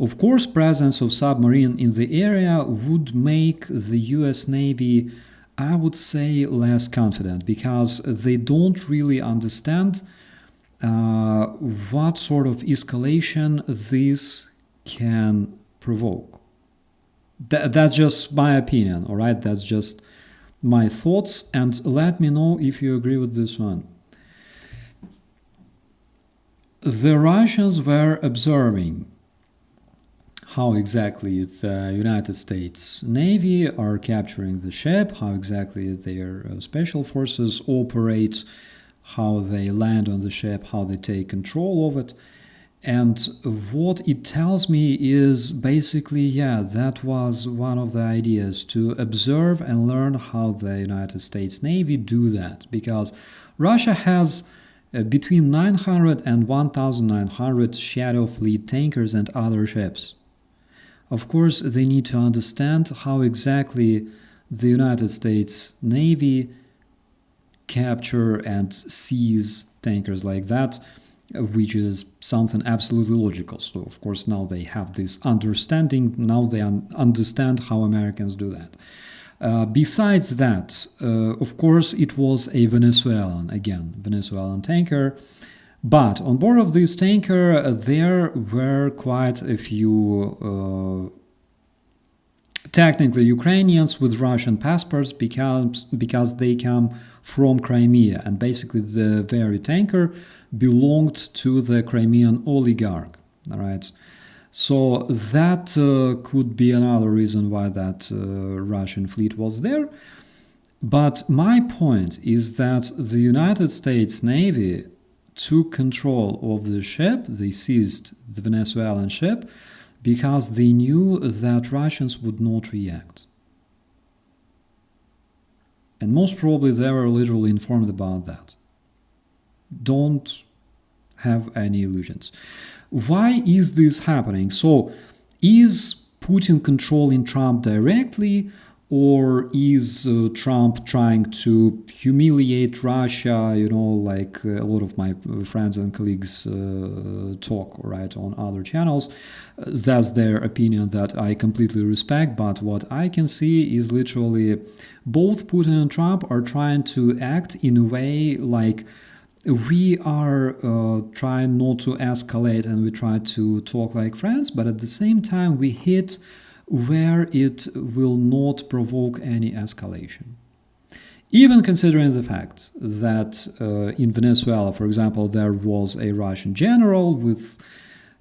of course, presence of submarine in the area would make the US Navy, I would say, less confident, because they don't really understand what sort of escalation this can provoke. That's just my opinion, all right? That's just my thoughts, and let me know if you agree with this one. The Russians were observing how exactly the United States Navy are capturing the ship, how exactly their special forces operate, how they land on the ship, how they take control of it. And what it tells me is basically, yeah, that was one of the ideas, to observe and learn how the United States Navy do that. Because Russia has between 900 and 1,900 Shadow Fleet tankers and other ships. Of course, they need to understand how exactly the United States Navy capture and seize tankers like that, which is something absolutely logical. So, of course, now they have this understanding. Now they understand how Americans do that. Besides that, of course, it was a Venezuelan tanker. But on board of this tanker, there were quite a few technically Ukrainians with Russian passports, because they come from Crimea, and basically the very tanker belonged to the Crimean oligarch. All right, so that could be another reason why that Russian fleet was there. But my point is that the United States Navy took control of the ship. They seized the Venezuelan ship because they knew that Russians would not react. And most probably they were literally informed about that. Don't have any illusions. Why is this happening? So, is Putin controlling Trump directly, or is Trump trying to humiliate Russia, like a lot of my friends and colleagues talk, right, on other channels? That's their opinion that I completely respect, but what I can see is literally both Putin and Trump are trying to act in a way like we are trying not to escalate and we try to talk like friends, but at the same time we hit where it will not provoke any escalation. Even considering the fact that in Venezuela, for example, there was a Russian general with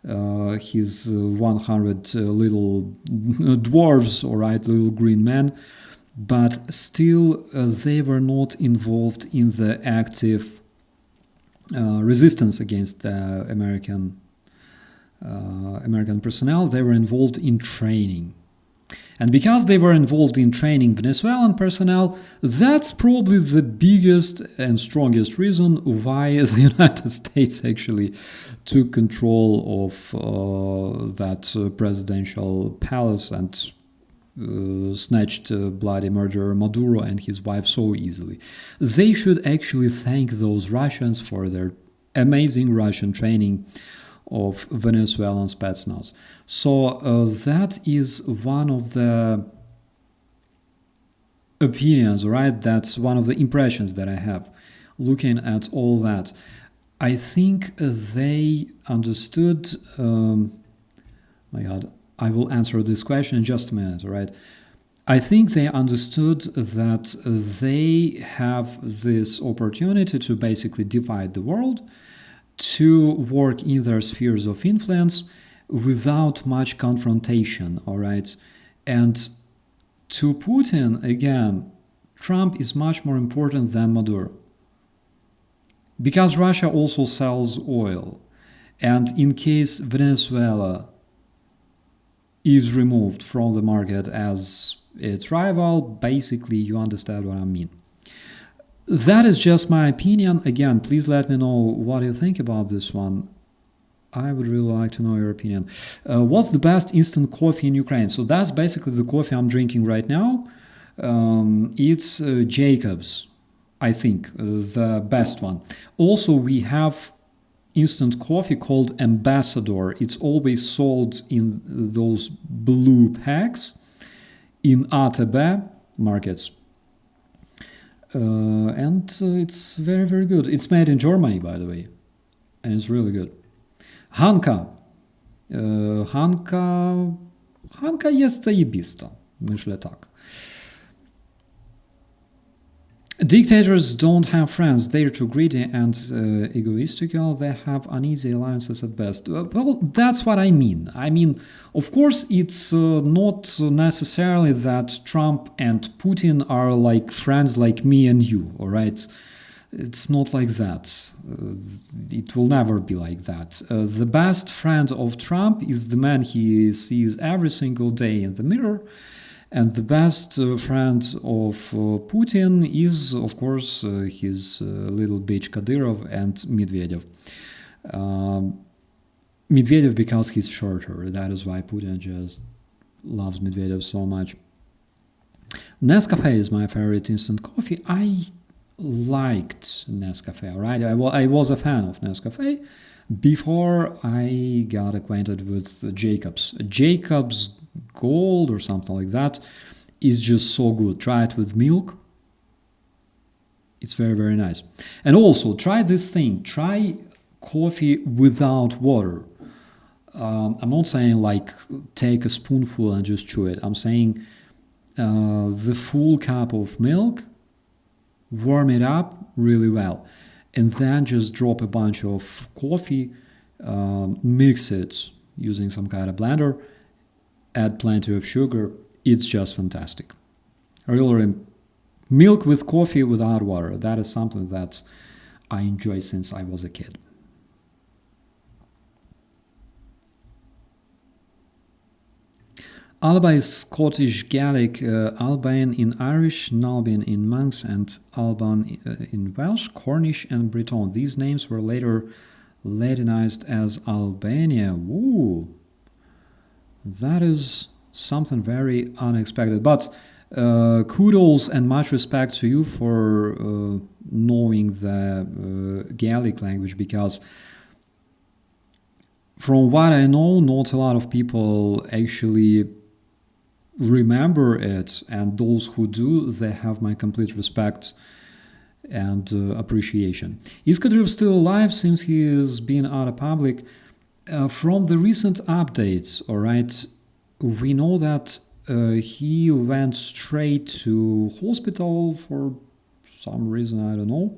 his 100 little dwarves, all right, little green men, but still they were not involved in the active resistance against the American personnel. They were involved in training. And because they were involved in training Venezuelan personnel, that's probably the biggest and strongest reason why the United States actually took control of that presidential palace and snatched bloody murderer Maduro and his wife so easily. They should actually thank those Russians for their amazing Russian training of Venezuelan Spetsnaz. So that is one of the opinions, right? That's one of the impressions that I have looking at all that. I think they understood, my God, I will answer this question in just a minute, right? I think they understood that they have this opportunity to basically divide the world, to work in their spheres of influence without much confrontation, all right? And to Putin, again, Trump is much more important than Maduro. Because Russia also sells oil. And in case Venezuela is removed from the market as its rival, basically you understand what I mean. That is just my opinion. Again, please let me know what you think about this one. I would really like to know your opinion. What's the best instant coffee in Ukraine? So that's basically the coffee I'm drinking right now. It's Jacob's, I think, the best one. Also, we have instant coffee called Ambassador. It's always sold in those blue packs in ATB markets. And it's very, very good. It's made in Germany, by the way, and it's really good. Hanka. Hanka jest zajebista. Myślę tak. Dictators don't have friends. They're too greedy and egoistical. They have uneasy alliances at best. Well, that's what I mean. I mean, of course, it's not necessarily that Trump and Putin are like friends like me and you, all right? It's not like that. It will never be like that. The best friend of Trump is the man he sees every single day in the mirror. And the best friend of Putin is, of course, his little bitch Kadyrov and Medvedev. Medvedev because he's shorter. That is why Putin just loves Medvedev so much. Nescafe is my favorite instant coffee. I liked Nescafe, right? I was a fan of Nescafe before I got acquainted with Jacob's. Jacob's Gold or something like that is just so good. Try it with milk. It's very, very nice. And also try this thing. Try coffee without water. I'm not saying like take a spoonful and just chew it. I'm saying the full cup of milk, warm it up really well, and then just drop a bunch of coffee, mix it using some kind of blender, add plenty of sugar. It's just fantastic. Really, milk with coffee without water. That is something that I enjoy since I was a kid. Alba is Scottish Gaelic, Alban in Irish, Nalbian in Manx, and Alban in Welsh, Cornish, and Breton. These names were later Latinized as Albania. Ooh, that is something very unexpected. But kudos and much respect to you for knowing the Gaelic language, because from what I know, not a lot of people actually remember it, and those who do, they have my complete respect and appreciation. Is Kadyrov still alive since he is being out of public? From the recent updates, all right, we know that he went straight to hospital for some reason, I don't know.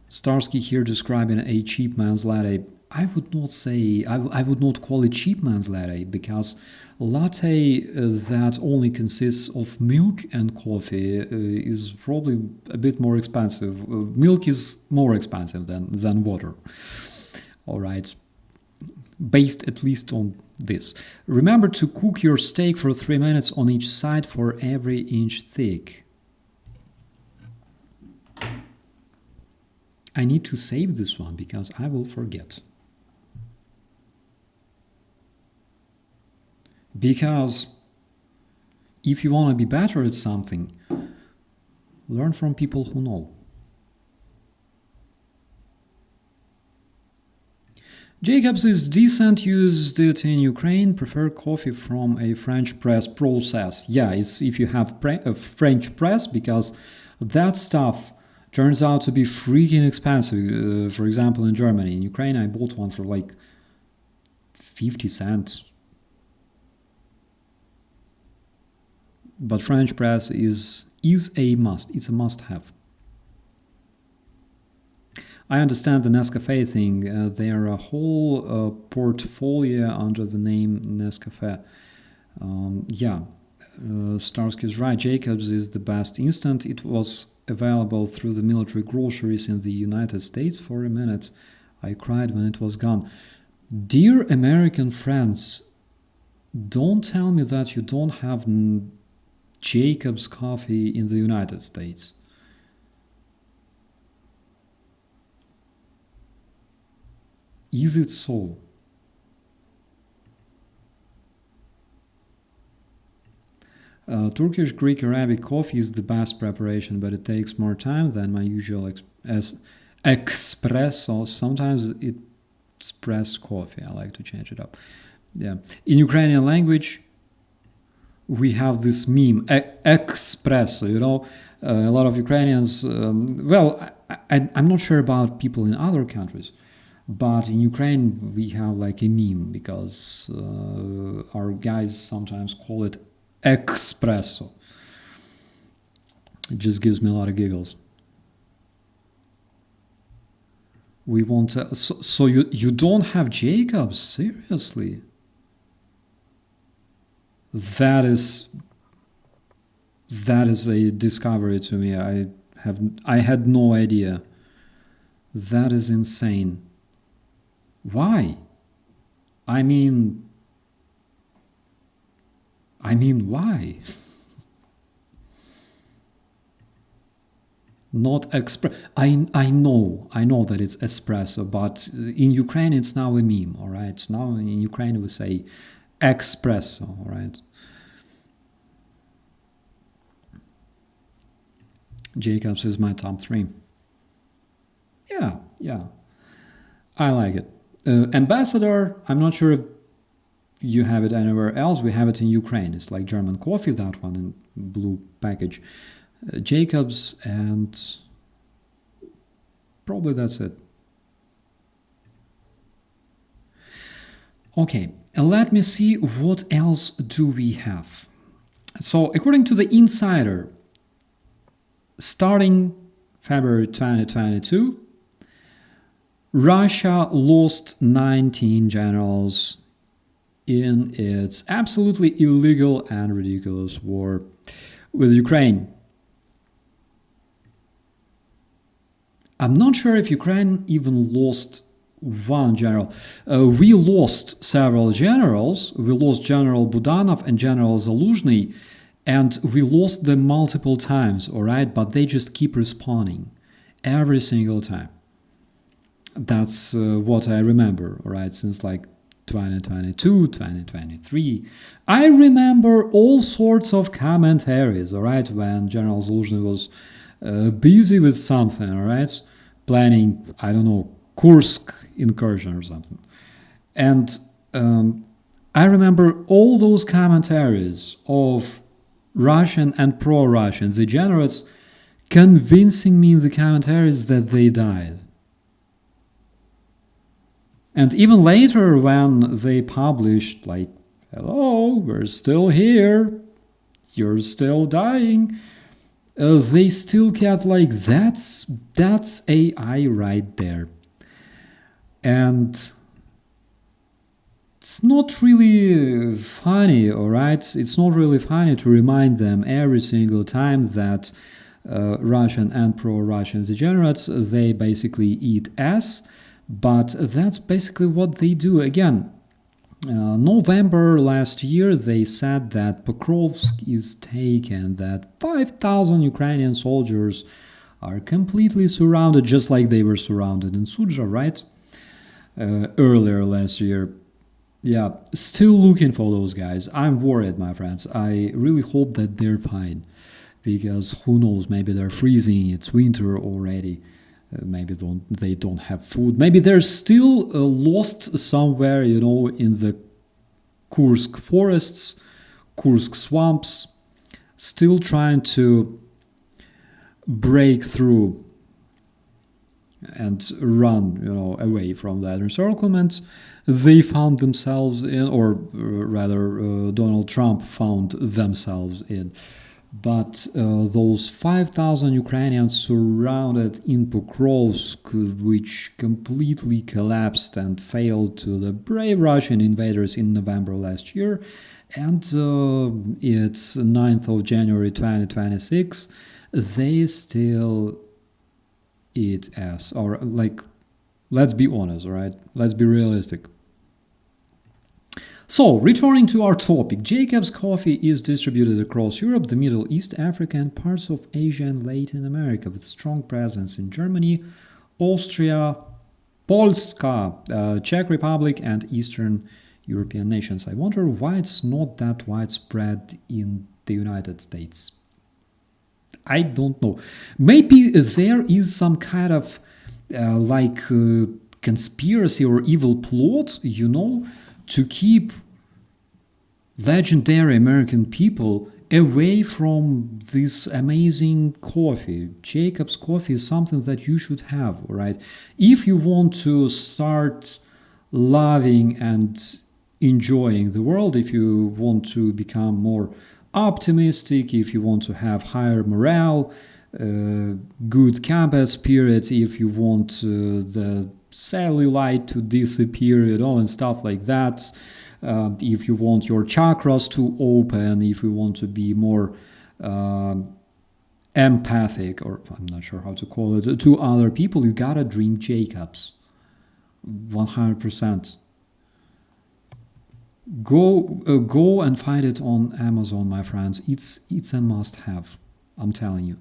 Starsky here describing a cheap man's latte. I would not say, I would not call it cheap man's latte, because latte that only consists of milk and coffee is probably a bit more expensive. Milk is more expensive than water. All right. Based at least on this. Remember to cook your steak for 3 minutes on each side for every inch thick. I need to save this one because I will forget. Because if you want to be better at something, learn from people who know. Jacobs is decent, used it in Ukraine, prefer coffee from a French press process. Yeah, it's if you have a French press, because that stuff turns out to be freaking expensive. For example, in Germany. In Ukraine, I bought one for like 50 cents. But French press is a must. It's a must-have. I understand the Nescafe thing. There are a whole portfolio under the name Nescafe. Yeah, Starsky is right. Jacobs is the best instant. It was available through the military groceries in the United States for a minute. I cried when it was gone. Dear American friends, don't tell me that you don't have Jacobs coffee in the United States. Is it so? Turkish, Greek, Arabic coffee is the best preparation, but it takes more time than my usual espresso. Sometimes it's pressed coffee. I like to change it up. Yeah. In Ukrainian language, we have this meme, espresso, you know. A lot of Ukrainians, I'm not sure about people in other countries, but in Ukraine, we have like a meme because our guys sometimes call it espresso. It just gives me a lot of giggles. We want to, so you don't have Jacobs? Seriously? That is a discovery to me. I had no idea. That is insane. Why? I mean why? Not express. I know that it's espresso, but in Ukraine it's now a meme. All right. Now in Ukraine we say espresso. All right. Jacobs is my top 3. Yeah. I like it. Ambassador, I'm not sure if you have it anywhere else. We have it in Ukraine. It's like German coffee, that one in blue package. Jacobs, and probably that's it. Okay, let me see what else do we have. So according to the Insider, starting February 2022, Russia lost 19 generals in its absolutely illegal and ridiculous war with Ukraine. I'm not sure if Ukraine even lost one general. We lost several generals. We lost General Budanov and General Zaluzhny, and we lost them multiple times, all right? But they just keep respawning every single time. That's what I remember, all right, since like 2022, 2023. I remember all sorts of commentaries, all right, when General Zaluzhny was busy with something, all right, planning, I don't know, Kursk incursion or something. And I remember all those commentaries of Russian and pro-Russian degenerates convincing me in the commentaries that they died. And even later when they published like, hello, we're still here, you're still dying, they still kept like, that's AI right there. And it's not really funny, all right? It's not really funny to remind them every single time that Russian and pro-Russian degenerates, they basically eat ass, but that's basically what they do. Again, November last year, they said that Pokrovsk is taken, that 5,000 Ukrainian soldiers are completely surrounded, just like they were surrounded in Sudzha, right? Earlier last year. Yeah, still looking for those guys. I'm worried, my friends. I really hope that they're fine, because who knows, maybe they're freezing, it's winter already. Maybe they don't have food. Maybe they're still lost somewhere, in the Kursk forests, Kursk swamps, still trying to break through and run, away from that encirclement they found themselves in, or rather, Donald Trump found themselves in. But those 5,000 Ukrainians surrounded in Pokrovsk, which completely collapsed and failed to the brave Russian invaders in November last year, and it's 9th of January 2026, they still eat ass. Or, let's be honest, right? Let's be realistic. So, returning to our topic, Jacob's coffee is distributed across Europe, the Middle East, Africa, and parts of Asia and Latin America, with strong presence in Germany, Austria, Polska, Czech Republic, and Eastern European nations. I wonder why it's not that widespread in the United States. I don't know. Maybe there is some kind of conspiracy or evil plot, to keep legendary American people away from this amazing coffee. Jacob's coffee is something that you should have, right? If you want to start loving and enjoying the world, if you want to become more optimistic, if you want to have higher morale, good combat spirit, if you want the cellulite to disappear, and stuff like that. If you want your chakras to open, if you want to be more empathic, or I'm not sure how to call it, to other people, you gotta drink Jacobs. 100%. Go and find it on Amazon, my friends. It's a must-have. I'm telling you.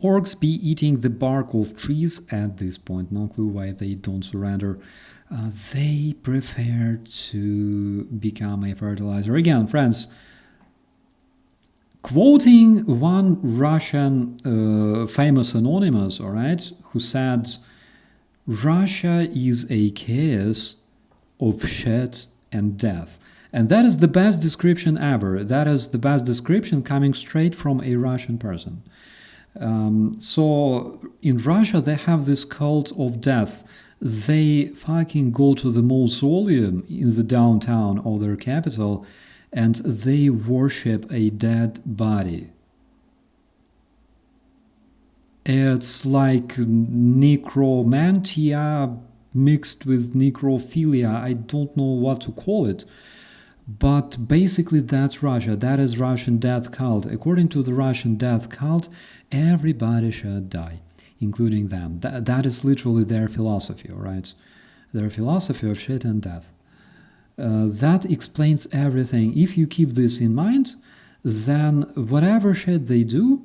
Orcs be eating the bark of trees at this point. No clue why they don't surrender. They prefer to become a fertilizer. Again, friends, quoting one Russian famous anonymous, all right, who said, Russia is a chaos of shit and death. And that is the best description ever. That is the best description coming straight from a Russian person. So in Russia, they have this cult of death. They fucking go to the mausoleum in the downtown of their capital and they worship a dead body. It's like necromantia mixed with necrophilia. I don't know what to call it. But basically that's Russia. That is Russian death cult. According to the Russian death cult, everybody should die, including them. That is literally their philosophy, all right? Their philosophy of shit and death. That explains everything. If you keep this in mind, then whatever shit they do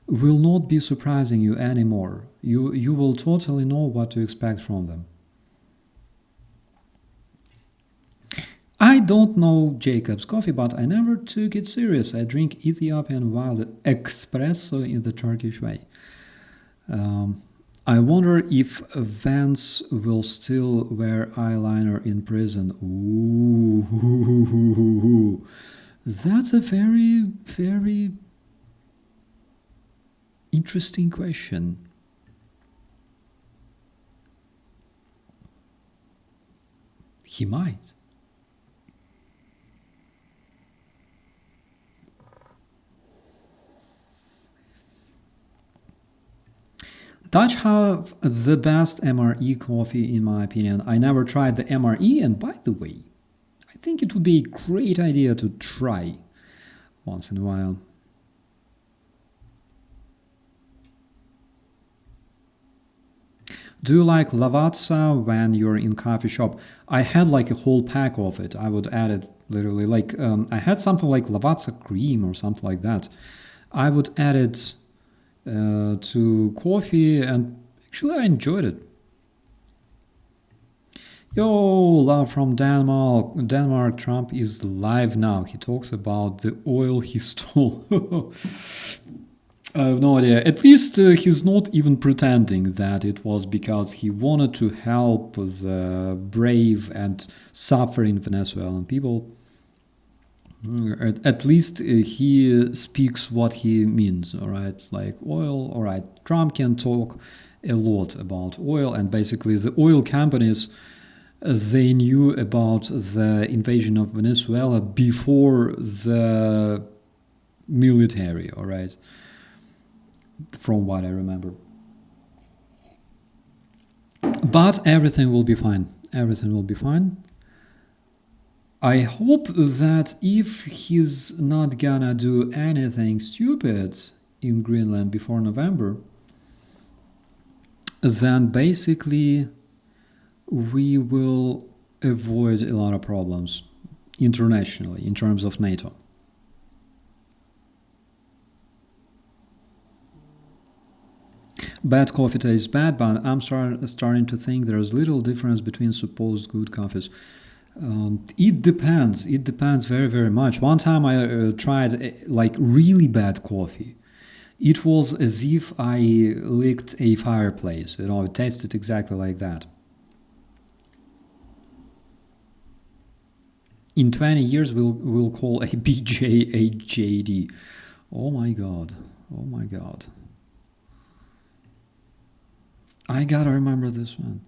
will not be surprising you anymore. You will totally know what to expect from them. I don't know Jacob's coffee, but I never took it serious. I drink Ethiopian wild espresso in the Turkish way. I wonder if Vance will still wear eyeliner in prison. Ooh, that's a very, very interesting question. He might. Dutch have the best MRE coffee, in my opinion. I never tried the MRE, and by the way, I think it would be a great idea to try once in a while. Do you like Lavazza when you're in coffee shop? I had like a whole pack of it. I would add it literally like I had something like Lavazza cream or something like that. I would add it to coffee, and actually I enjoyed it. Yo, love from Denmark. Trump is live now. He talks about the oil he stole. I have no idea. At least he's not even pretending that it was because he wanted to help the brave and suffering Venezuelan people. At least he speaks what he means, all right? Like oil, all right. Trump can talk a lot about oil, and basically the oil companies, they knew about the invasion of Venezuela before the military, all right? From what I remember. But everything will be fine. Everything will be fine. I hope that if he's not gonna do anything stupid in Greenland before November, then basically we will avoid a lot of problems internationally in terms of NATO. Bad coffee tastes bad, but I'm starting to think there's little difference between supposed good coffees. It depends. It depends very, very much. One time I tried like really bad coffee. It was as if I licked a fireplace. You know, it tasted exactly like that. In 20 years, we'll call a BJ a JD. Oh my god. Oh my god. I gotta remember this one.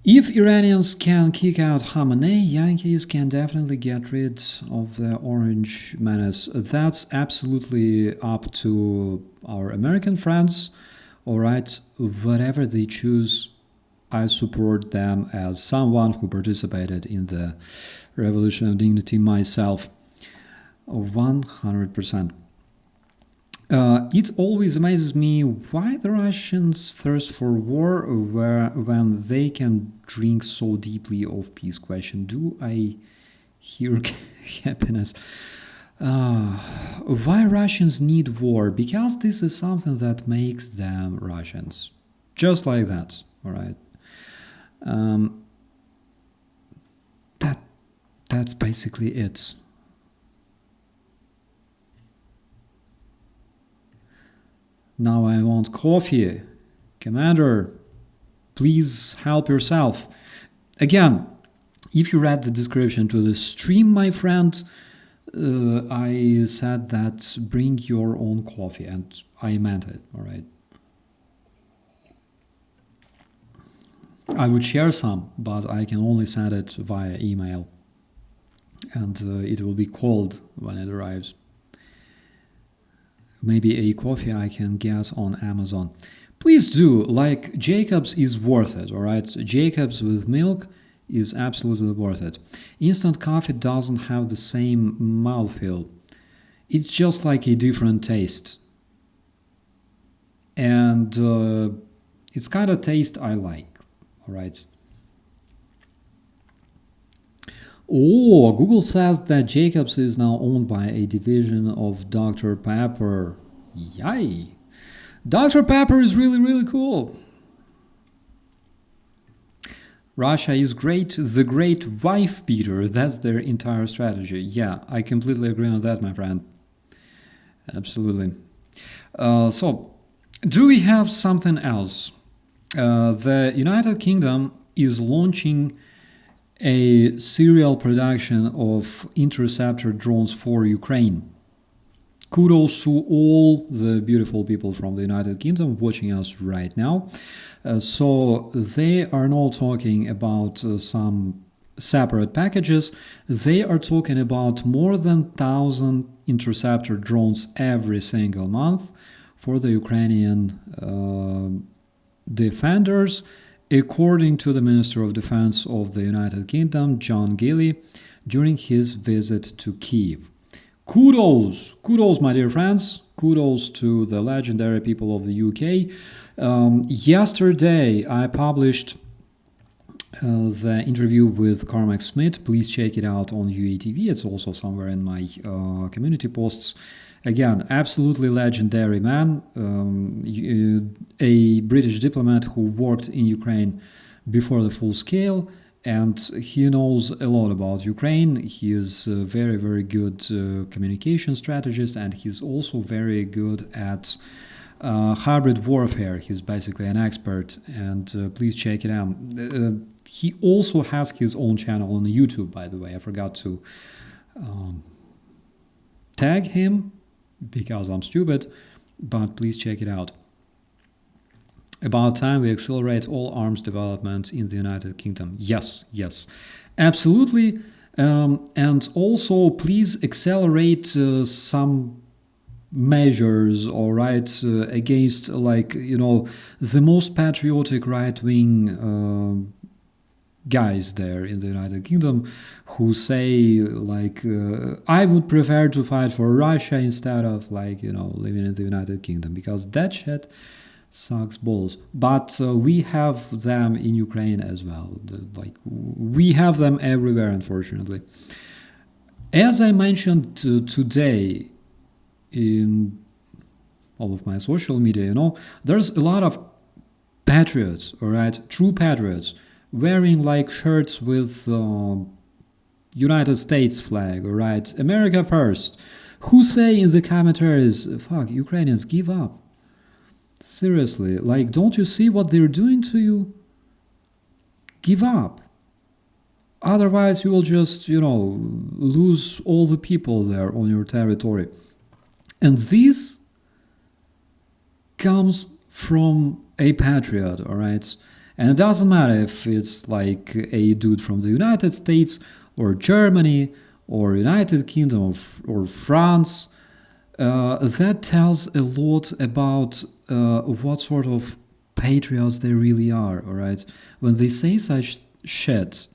If Iranians can kick out Khamenei, Yankees can definitely get rid of the orange menace. That's absolutely up to our American friends. All right, whatever they choose, I support them as someone who participated in the Revolution of Dignity myself. 100%. It always amazes me why the Russians thirst for war when they can drink so deeply of peace. Question: do I hear happiness? Why Russians need war? Because this is something that makes them Russians. Just like that, all right? That's basically it. Now I want coffee. Commander, please help yourself. Again, if you read the description to the stream, my friend, I said that bring your own coffee, and I meant it, all right? I would share some, but I can only send it via email, and it will be cold when it arrives. Maybe a coffee I can get on Amazon. Please do, like Jacobs is worth it, all right? Jacobs with milk is absolutely worth it. Instant coffee doesn't have the same mouthfeel. It's just like a different taste. And it's kind of taste I like, all right? Oh, Google says that Jacobs is now owned by a division of Dr. Pepper. Yay! Dr. Pepper is really, really cool. Russia is great, the great wife beater. That's their entire strategy. Yeah, I completely agree on that, my friend. Absolutely. So, do we have something else? The United Kingdom is launching a serial production of interceptor drones for Ukraine. Kudos to all the beautiful people from the United Kingdom watching us right now. So they are not talking about some separate packages. They are talking about more than 1,000 interceptor drones every single month for the Ukrainian defenders, according to the Minister of Defense of the United Kingdom, John Gilly, during his visit to Kyiv. Kudos, my dear friends. Kudos to the legendary people of the UK. Yesterday, I published the interview with Cormac Smith. Please check it out on UATV. It's also somewhere in my community posts. Again, absolutely legendary man, a British diplomat who worked in Ukraine before the full scale, and he knows a lot about Ukraine. He is a very, very good communication strategist, and he's also very good at hybrid warfare. He's basically an expert, and please check it out. He also has his own channel on YouTube, by the way. I forgot to tag him because I'm stupid, but please check it out. About time we accelerate all arms development in the United Kingdom. Yes, absolutely. And also, please accelerate some measures, all right, against, like, the most patriotic right-wing guys there in the United Kingdom who say, like, I would prefer to fight for Russia instead of, like, living in the United Kingdom, because that shit sucks balls. But we have them in Ukraine as well. We have them everywhere, unfortunately. As I mentioned today in all of my social media, there's a lot of patriots, all right, true patriots, wearing like shirts with United States flag, all right, America first, who say in the commentaries, fuck, Ukrainians, give up. Seriously, like, don't you see what they're doing to you? Give up. Otherwise, you will just, lose all the people there on your territory. And this comes from a patriot, all right? And it doesn't matter if it's like a dude from the United States or Germany or United Kingdom or France. That tells a lot about what sort of patriots they really are, all right? When they say such shit,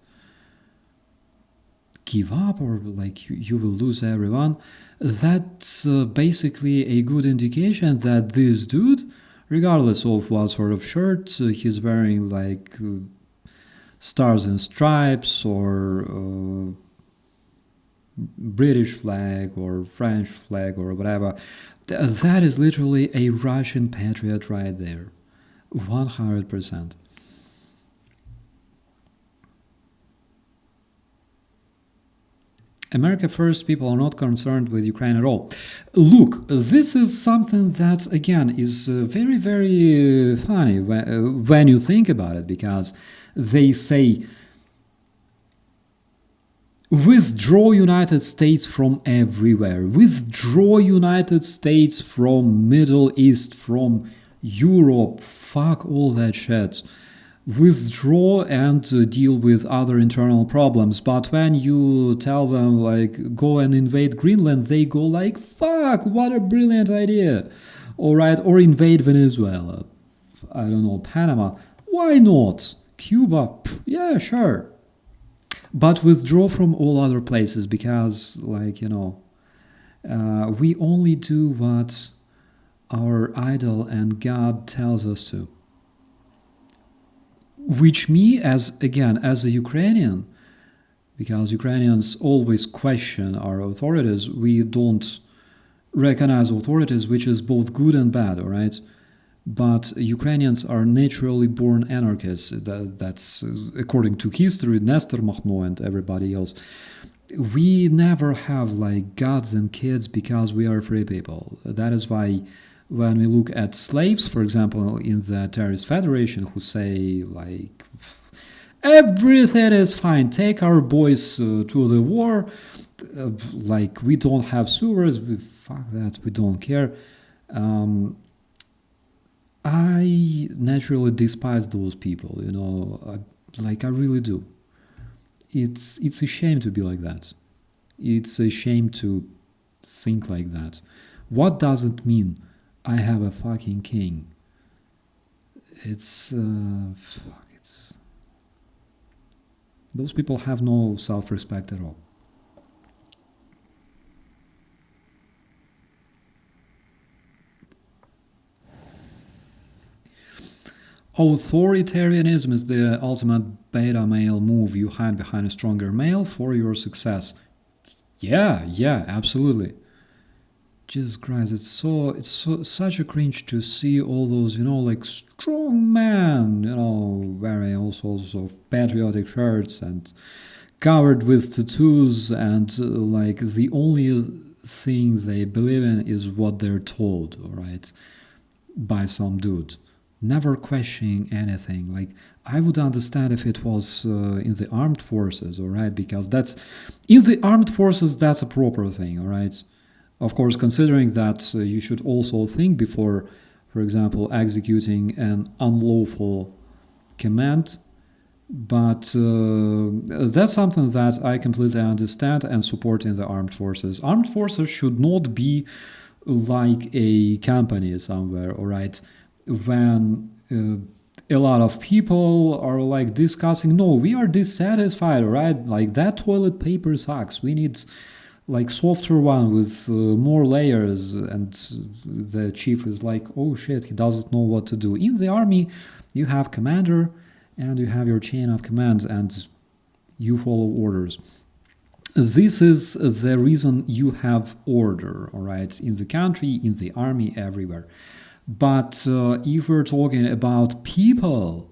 give up, or like you will lose everyone, that's basically a good indication that this dude, regardless of what sort of shirt he's wearing, like Stars and Stripes or British flag or French flag or whatever, that is literally a Russian patriot right there. 100%. America first, people are not concerned with Ukraine at all. Look, this is something that, again, is very, very funny when you think about it, because they say, withdraw United States from everywhere. Withdraw United States from Middle East, from Europe. Fuck all that shit. Withdraw and deal with other internal problems. But when you tell them, like, go and invade Greenland, they go like, fuck, what a brilliant idea. Alright, or invade Venezuela. I don't know, Panama. Why not? Cuba? Yeah, sure. But withdraw from all other places, because, like, we only do what our idol and God tells us to. Which me, as a Ukrainian, because Ukrainians always question our authorities, we don't recognize authorities, which is both good and bad, all right? But Ukrainians are naturally born anarchists. That's according to history, Nestor Makhno and everybody else. We never have like gods and kids because we are free people. That is why when we look at slaves, for example, in the Terrorist Federation, who say like, everything is fine, take our boys to the war, like we don't have sewers, fuck that, we don't care. I naturally despise those people, I really do. It's a shame to be like that. It's a shame to think like that. What does it mean? I have a fucking king. it's those people have no self-respect at all. Authoritarianism is the ultimate beta male move. You hide behind a stronger male for your success. Yeah, absolutely. Jesus Christ, it's such a cringe to see all those, like strong men, wearing all sorts of patriotic shirts and covered with tattoos, and like the only thing they believe in is what they're told, all right, by some dude. Never questioning anything. Like, I would understand if it was in the armed forces, all right, because that's in the armed forces, that's a proper thing, all right. Of course, considering that you should also think before, for example, executing an unlawful command. But that's something that I completely understand and support in the armed forces. Armed forces should not be like a company somewhere, all right? When a lot of people are like discussing, no, we are dissatisfied, all right? Like, that toilet paper sucks. We need like softer one with more layers, and the chief is like, oh shit, he doesn't know what to do. In the army, you have commander and you have your chain of commands and you follow orders. This is the reason you have order, all right, in the country, in the army, everywhere. But if we're talking about people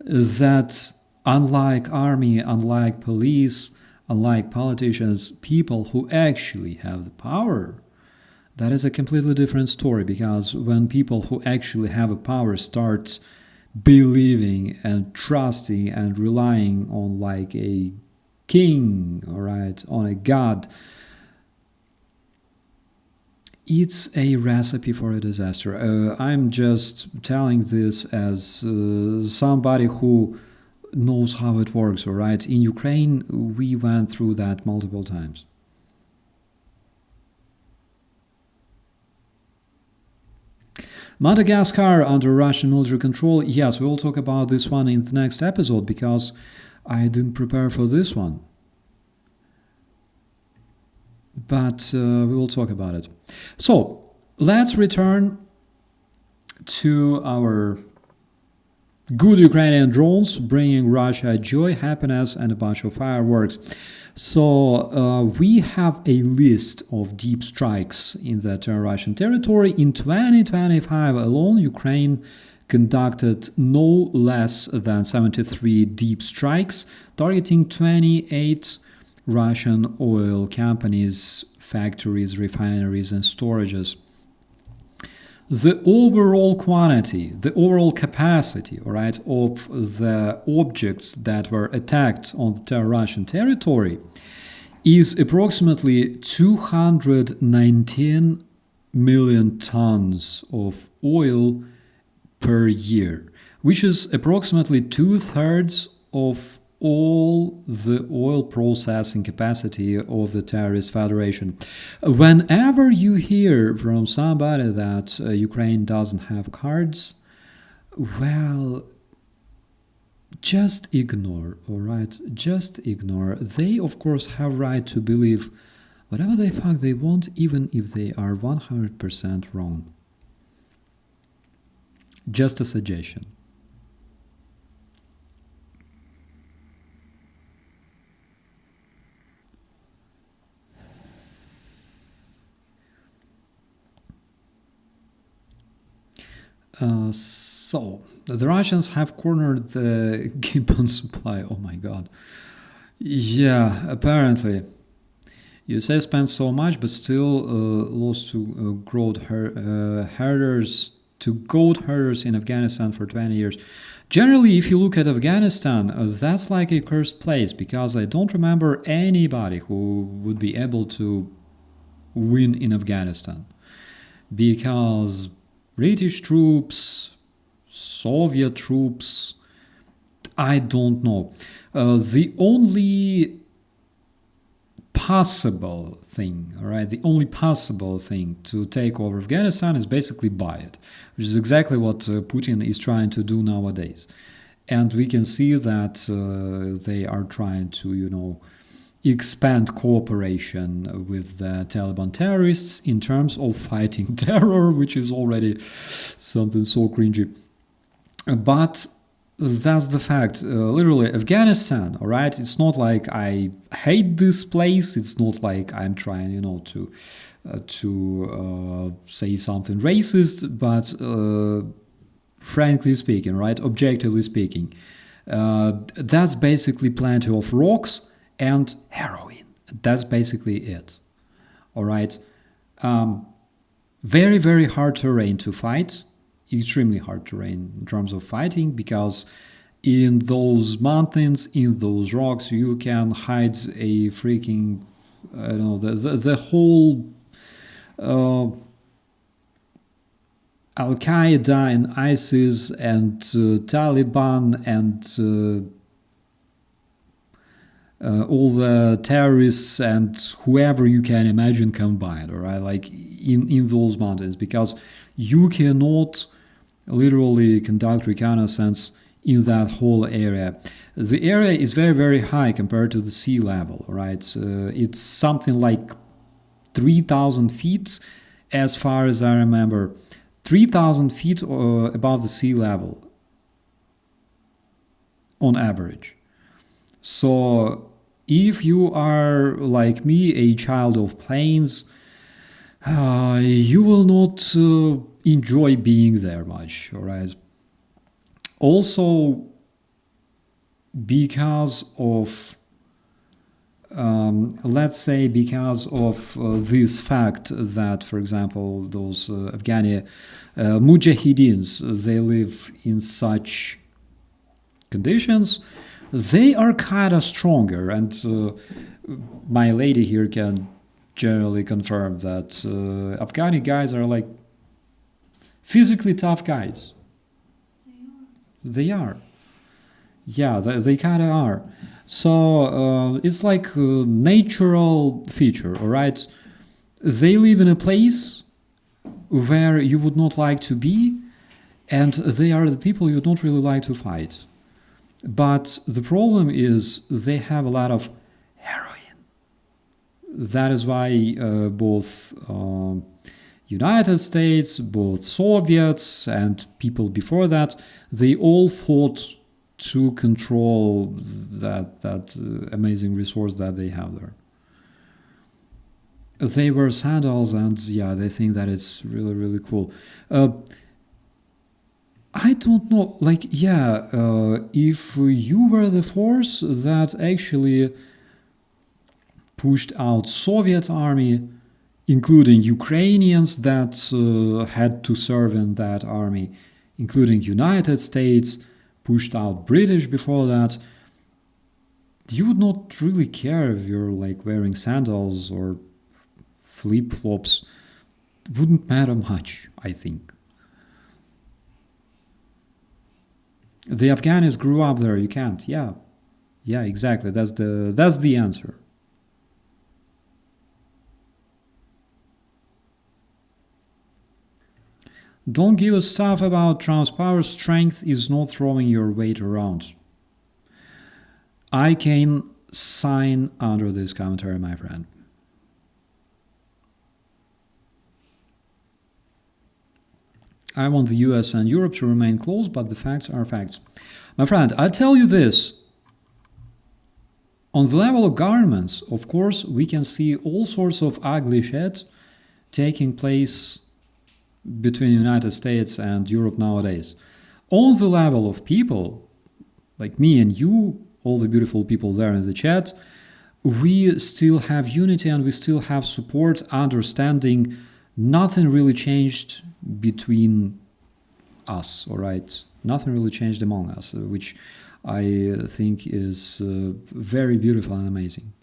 that, unlike army, unlike police, unlike politicians, people who actually have the power, that is a completely different story. Because when people who actually have a power start believing and trusting and relying on like a king, all right, on a god, it's a recipe for a disaster. I'm just telling this as somebody who knows how it works, all right? In Ukraine, we went through that multiple times. Madagascar under Russian military control. Yes, we will talk about this one in the next episode because I didn't prepare for this one. But we will talk about it. So, let's return to our good Ukrainian drones bringing Russia joy, happiness, and a bunch of fireworks. So we have a list of deep strikes in the Russian territory. In 2025 alone, Ukraine conducted no less than 73 deep strikes, targeting 28 Russian oil companies, factories, refineries, and storages. The overall quantity, the overall capacity, all right, of the objects that were attacked on the Russian territory is approximately 219 million tons of oil per year, which is approximately 2/3 of all the oil processing capacity of the terrorist federation. Whenever you hear from somebody that Ukraine doesn't have cards, well, just ignore, all right? Just ignore. They, of course, have right to believe whatever the fuck they want, even if they are 100% wrong. Just a suggestion. So, the Russians have cornered the gibbon supply. Oh my god. Yeah, apparently. USA spent so much, but still lost to goat herders in Afghanistan for 20 years. Generally, if you look at Afghanistan, that's like a cursed place, because I don't remember anybody who would be able to win in Afghanistan. Because British troops, Soviet troops, I don't know. The only possible thing, all right? The only possible thing to take over Afghanistan is basically buy it, which is exactly what Putin is trying to do nowadays. And we can see that they are trying to, expand cooperation with the Taliban terrorists in terms of fighting terror, which is already something so cringy. But that's the fact. Literally, Afghanistan, all right? It's not like I hate this place. It's not like I'm trying, to say something racist. But frankly speaking, right? Objectively speaking, that's basically plenty of rocks and heroin. That's basically it. All right. Very, very hard terrain to fight. Extremely hard terrain in terms of fighting, because in those mountains, in those rocks, you can hide a freaking, the whole Al-Qaeda and ISIS and Taliban and all the terrorists and whoever you can imagine combined, all right, like in those mountains, because you cannot literally conduct reconnaissance in that whole area. The area is very, very high compared to the sea level, right? It's something like 3,000 feet, as far as I remember, 3,000 feet above the sea level on average. So if you are, like me, a child of plains, you will not enjoy being there much, all right? Also, because of, let's say, because of this fact that, for example, those Afghani mujahideens, they live in such conditions, they are kind of stronger, and my lady here can generally confirm that Afghani guys are like physically tough guys. They are. Yeah, they kind of are. So it's like a natural feature, all right? They live in a place where you would not like to be, and they are the people you don't really like to fight. But the problem is they have a lot of heroin. That is why both United States, both Soviets, and people before that, they all fought to control that amazing resource that they have there. They wear sandals, and yeah, they think that it's really, really cool. I don't know, like, yeah, if you were the force that actually pushed out Soviet army, including Ukrainians that had to serve in that army, including United States, pushed out British before that, you would not really care if you're like wearing sandals or flip-flops. It wouldn't matter much, I think. The Afghans grew up there. You can't. Yeah, exactly. That's the answer. Don't give us stuff about Trump's power. Strength is not throwing your weight around. I can sign under this commentary, my friend. I want the US and Europe to remain close, but the facts are facts. My friend, I tell you this. On the level of governments, of course, we can see all sorts of ugly shit taking place between the United States and Europe nowadays. On the level of people, like me and you, all the beautiful people there in the chat, we still have unity and we still have support, understanding. Nothing really changed between us, all right? Nothing really changed among us, which I think is very beautiful and amazing.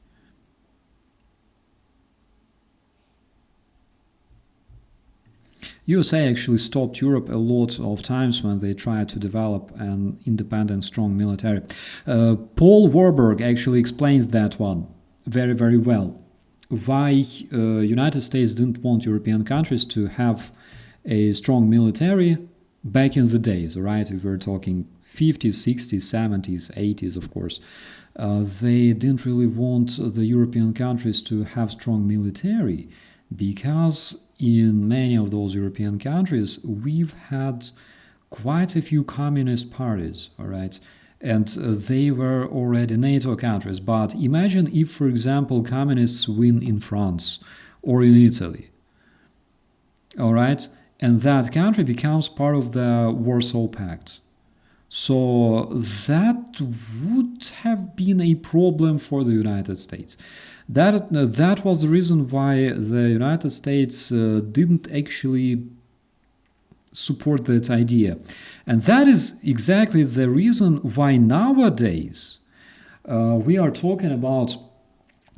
USA actually stopped Europe a lot of times when they tried to develop an independent, strong military. Paul Warburg actually explains that one very, very well. why United States didn't want European countries to have a strong military back in the days, right? If we're talking 50s, 60s, 70s, 80s, of course. They didn't really want the European countries to have strong military because in many of those European countries, we've had quite a few communist parties, all right? And they were already NATO countries. But imagine if, for example, communists win in France or in Italy, all right? And that country becomes part of the Warsaw Pact. So that would have been a problem for the United States. That was the reason why the United States didn't actually support that idea. And that is exactly the reason why nowadays we are talking about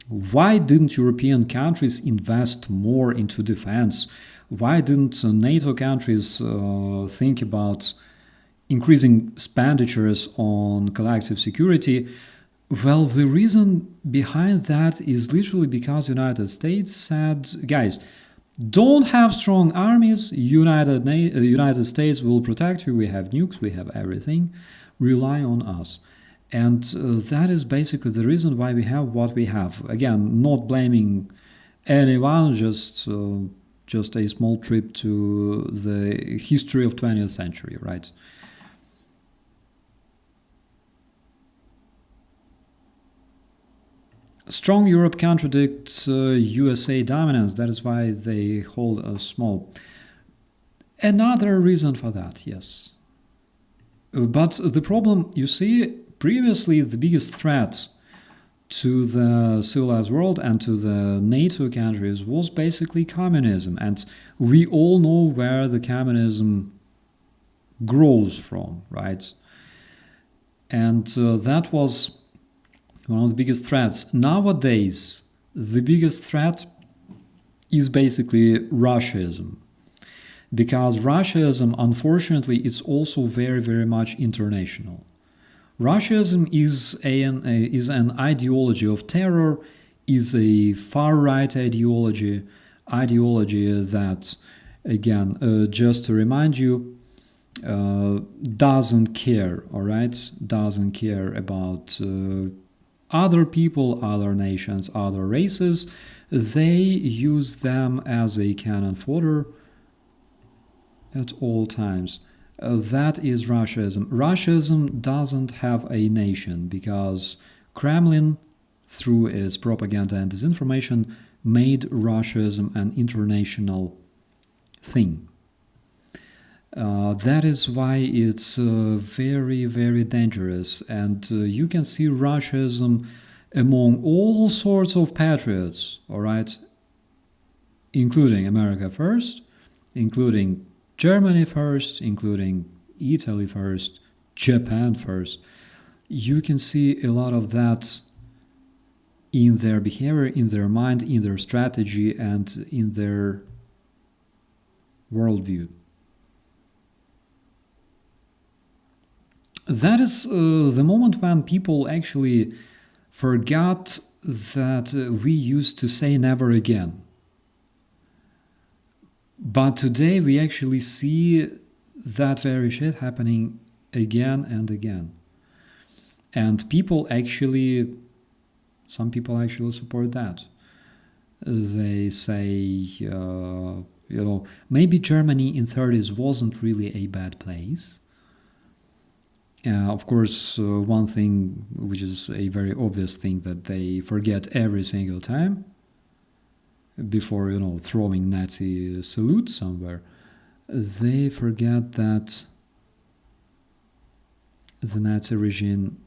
why didn't European countries invest more into defense? Why didn't NATO countries think about increasing expenditures on collective security? Well, the reason behind that is literally because the United States said, guys, don't have strong armies. United States will protect you. We have nukes. We have everything. Rely on us. And that is basically the reason why we have what we have. Again, not blaming anyone, just a small trip to the history of 20th century, right? Strong Europe contradicts USA dominance. That is why they hold us small. Another reason for that, yes. But the problem, you see, previously the biggest threat to the civilized world and to the NATO countries was basically communism. And we all know where the communism grows from, right? And that was one of the biggest threats. Nowadays, the biggest threat is basically Russianism. Because Russianism, unfortunately, is also very, very much international. Russianism is an ideology of terror, is a far-right ideology that, again, just to remind you, doesn't care, all right? Doesn't care about other people, other nations, other races. They use them as a cannon fodder at all times. That is Russianism. Russianism doesn't have a nation because Kremlin, through its propaganda and disinformation, made Russianism an international thing. That is why it's very, very dangerous. And you can see Russianism among all sorts of patriots, all right? Including America first, including Germany first, including Italy first, Japan first. You can see a lot of that in their behavior, in their mind, in their strategy, and in their worldview. That is the moment when people actually forgot that we used to say never again. But today we actually see that very shit happening again and again. And some people actually support that. They say, maybe Germany in 30s wasn't really a bad place. Of course, one thing, which is a very obvious thing that they forget every single time, before, throwing Nazi salute somewhere, they forget that the Nazi regime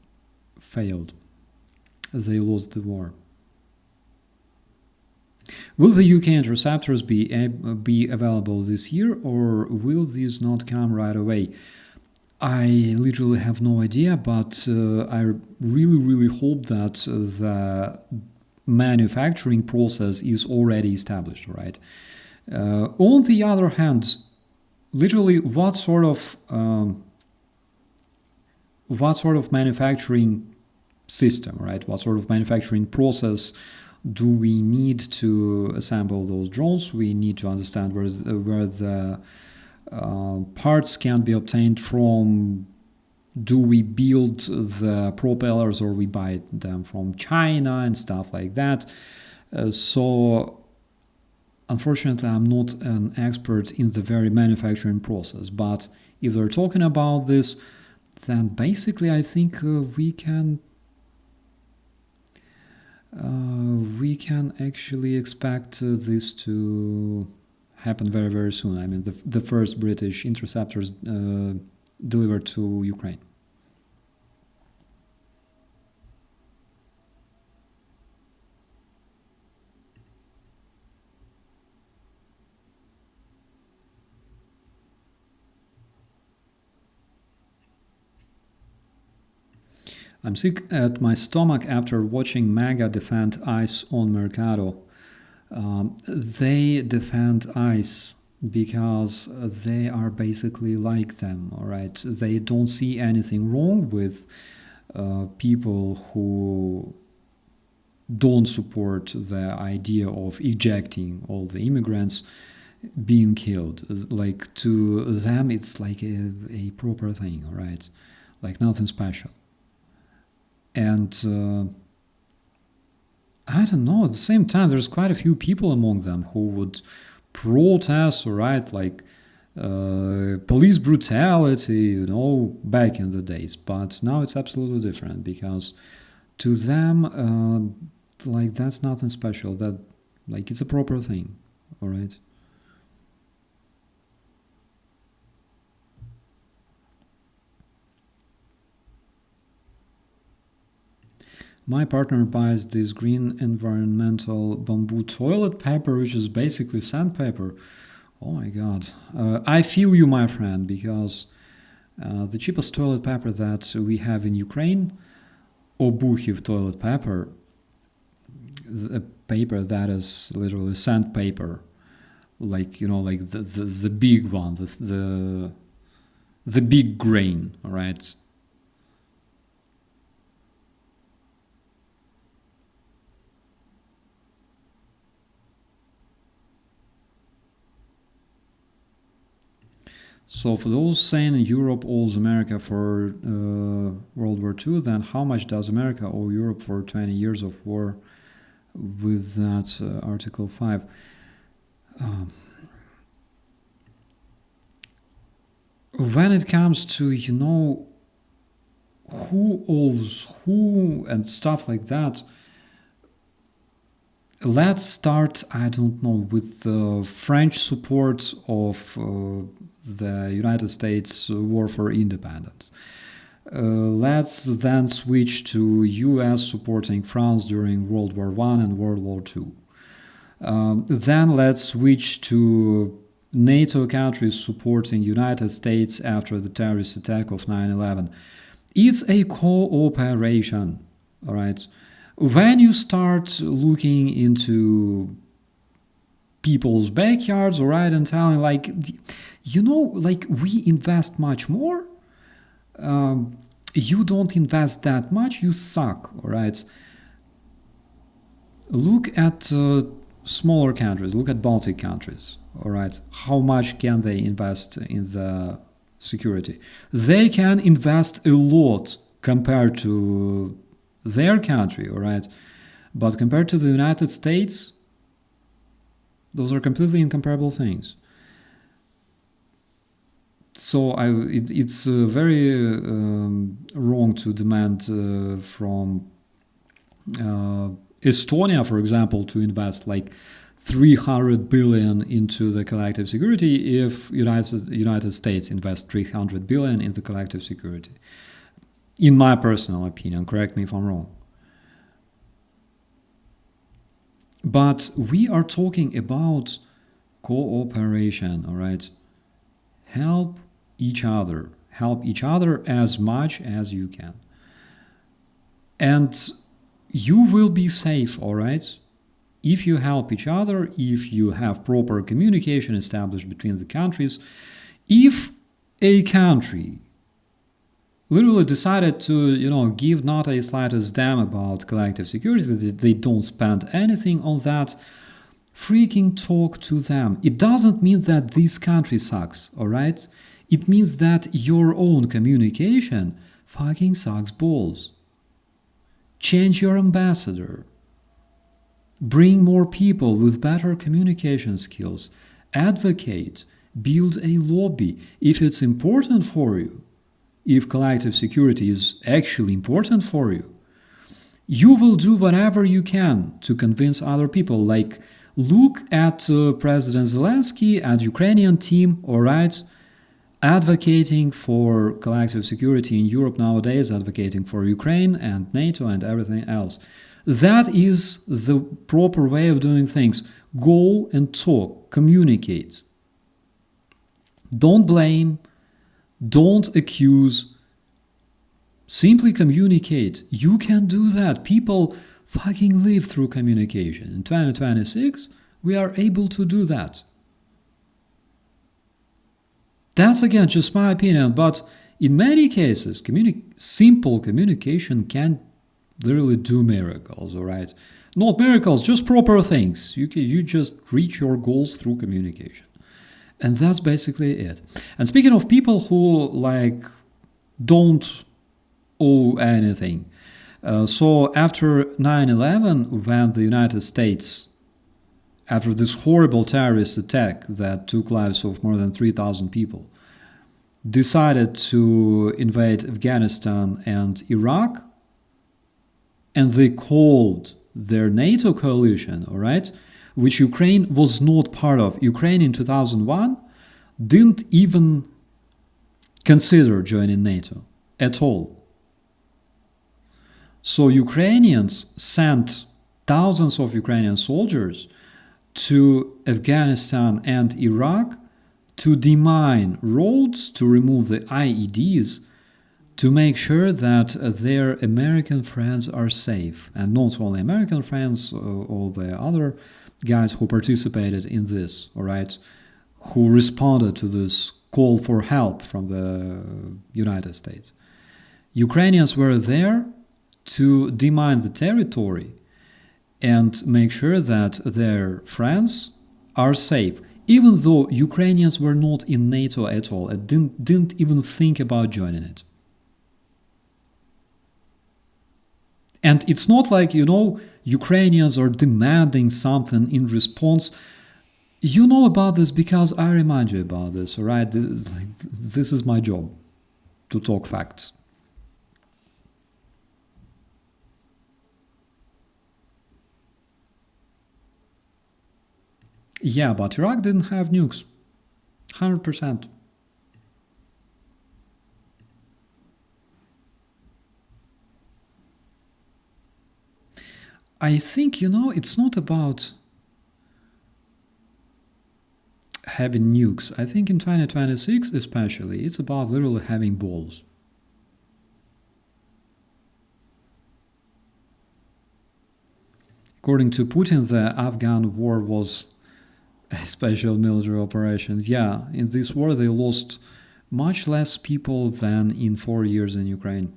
failed. They lost the war. Will the UK interceptors be available this year, or will these not come right away? I literally have no idea, but I really, really hope that the manufacturing process is already established, right? On the other hand, literally, what sort of manufacturing system, right? What sort of manufacturing process do we need to assemble those drones? We need to understand where the parts can be obtained from. Do we build the propellers or we buy them from China and stuff like that? So unfortunately, I'm not an expert in the very manufacturing process, but if they're talking about this, then basically I think we can actually expect this to happen very, very soon. I mean, the first British interceptors delivered to Ukraine. I'm sick at my stomach after watching MAGA defend ICE on Mercado. They defend ICE because they are basically like them, all right? They don't see anything wrong with people who don't support the idea of ejecting all the immigrants being killed. Like, to them, it's like a proper thing, all right? Like nothing special. And I don't know, at the same time, there's quite a few people among them who would protest, right, like police brutality, back in the days. But now it's absolutely different, because to them, like, that's nothing special. That, like, it's a proper thing, all right? My partner buys this green environmental bamboo toilet paper, which is basically sandpaper. Oh my god. I feel you, my friend, because the cheapest toilet paper that we have in Ukraine, Obuchiv toilet paper, the paper that is literally sandpaper, like, like the big one, the big grain, all right? So for those saying Europe owes America for World War II, then how much does America owe Europe for 20 years of war with that Article 5? When it comes to, who owes who and stuff like that, let's start, I don't know, with the French support of the United States war for independence. Let's then switch to US supporting France during World War I and World War II. Then let's switch to NATO countries supporting United States after the terrorist attack of 9/11. It's a cooperation, all right? When you start looking into people's backyards, all right, and telling, like, like, we invest much more, you don't invest that much, you suck, all right? Look at smaller countries, look at Baltic countries, all right? How much can they invest in the security? They can invest a lot compared to their country, all right? But compared to the United States, those are completely incomparable things. So it's very wrong to demand from Estonia, for example, to invest like 300 billion into the collective security if United States invest 300 billion in the collective security. In my personal opinion, correct me if I'm wrong. But we are talking about cooperation, all right? Help each other as much as you can. And you will be safe, all right? If you help each other, if you have proper communication established between the countries, if a country literally decided to, give not a slightest damn about collective security, that they don't spend anything on that. Freaking talk to them. It doesn't mean that this country sucks, alright? It means that your own communication fucking sucks balls. Change your ambassador. Bring more people with better communication skills. Advocate. Build a lobby if it's important for you. If collective security is actually important for you, you will do whatever you can to convince other people. Like, look at President Zelensky and Ukrainian team, alright, advocating for collective security in Europe nowadays, advocating for Ukraine and NATO and everything else. That is the proper way of doing things. Go and talk, communicate. Don't blame, don't accuse, simply communicate. You can do that. People fucking live through communication. In 2026, we are able to do that. That's again just my opinion, but in many cases, simple communication can literally do miracles, alright? Not miracles, just proper things. You just reach your goals through communication. And that's basically it. And speaking of people who don't owe anything, so after 9/11, when the United States, after this horrible terrorist attack that took lives of more than 3,000 people, decided to invade Afghanistan and Iraq, and they called their NATO coalition, all right, which Ukraine was not part of. Ukraine in 2001 didn't even consider joining NATO at all. So Ukrainians sent thousands of Ukrainian soldiers to Afghanistan and Iraq to demine roads, to remove the IEDs, to make sure that their American friends are safe. And not only American friends, all the other guys who participated in this, all right, who responded to this call for help from the United States. Ukrainians were there to demine the territory and make sure that their friends are safe, even though Ukrainians were not in NATO at all and didn't even think about joining it. And it's not like, Ukrainians are demanding something in response. You know about this because I remind you about this, all right? This is my job, to talk facts. Yeah, but Iraq didn't have nukes. 100%. I think, it's not about having nukes. I think in 2026 especially, it's about literally having balls. According to Putin, the Afghan war was a special military operation. Yeah, in this war they lost much less people than in 4 years in Ukraine.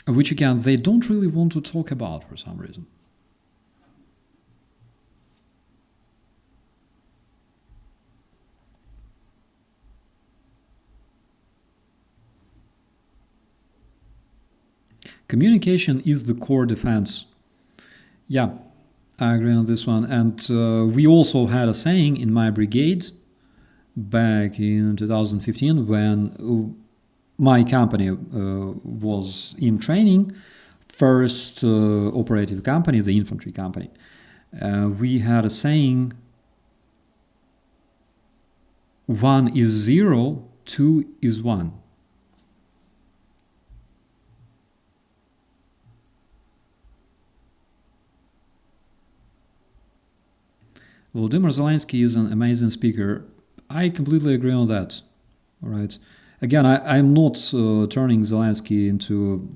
Which again, they don't really want to talk about for some reason. Communication is the core defense. Yeah, I agree on this one. And we also had a saying in my brigade back in 2015 when my company was in training, first operative company, the infantry company. We had a saying, 1 is 0, 2 is 1. Volodymyr Zelensky is an amazing speaker. I completely agree on that. All right. Again, I'm not turning Zelensky into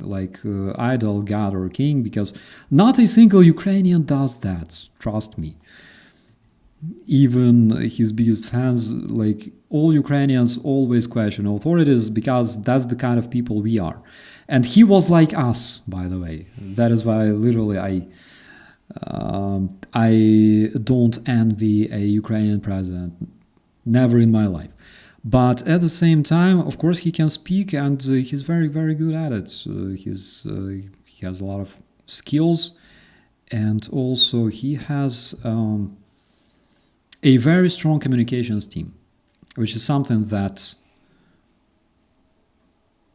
idol, god, or king, because not a single Ukrainian does that. Trust me. Even his biggest fans, all Ukrainians always question authorities because that's the kind of people we are. And he was like us, by the way. That is why literally I don't envy a Ukrainian president. Never in my life. But at the same time, of course, he can speak, and he's very, very good at it. He has a lot of skills, and also he has a very strong communications team, which is something that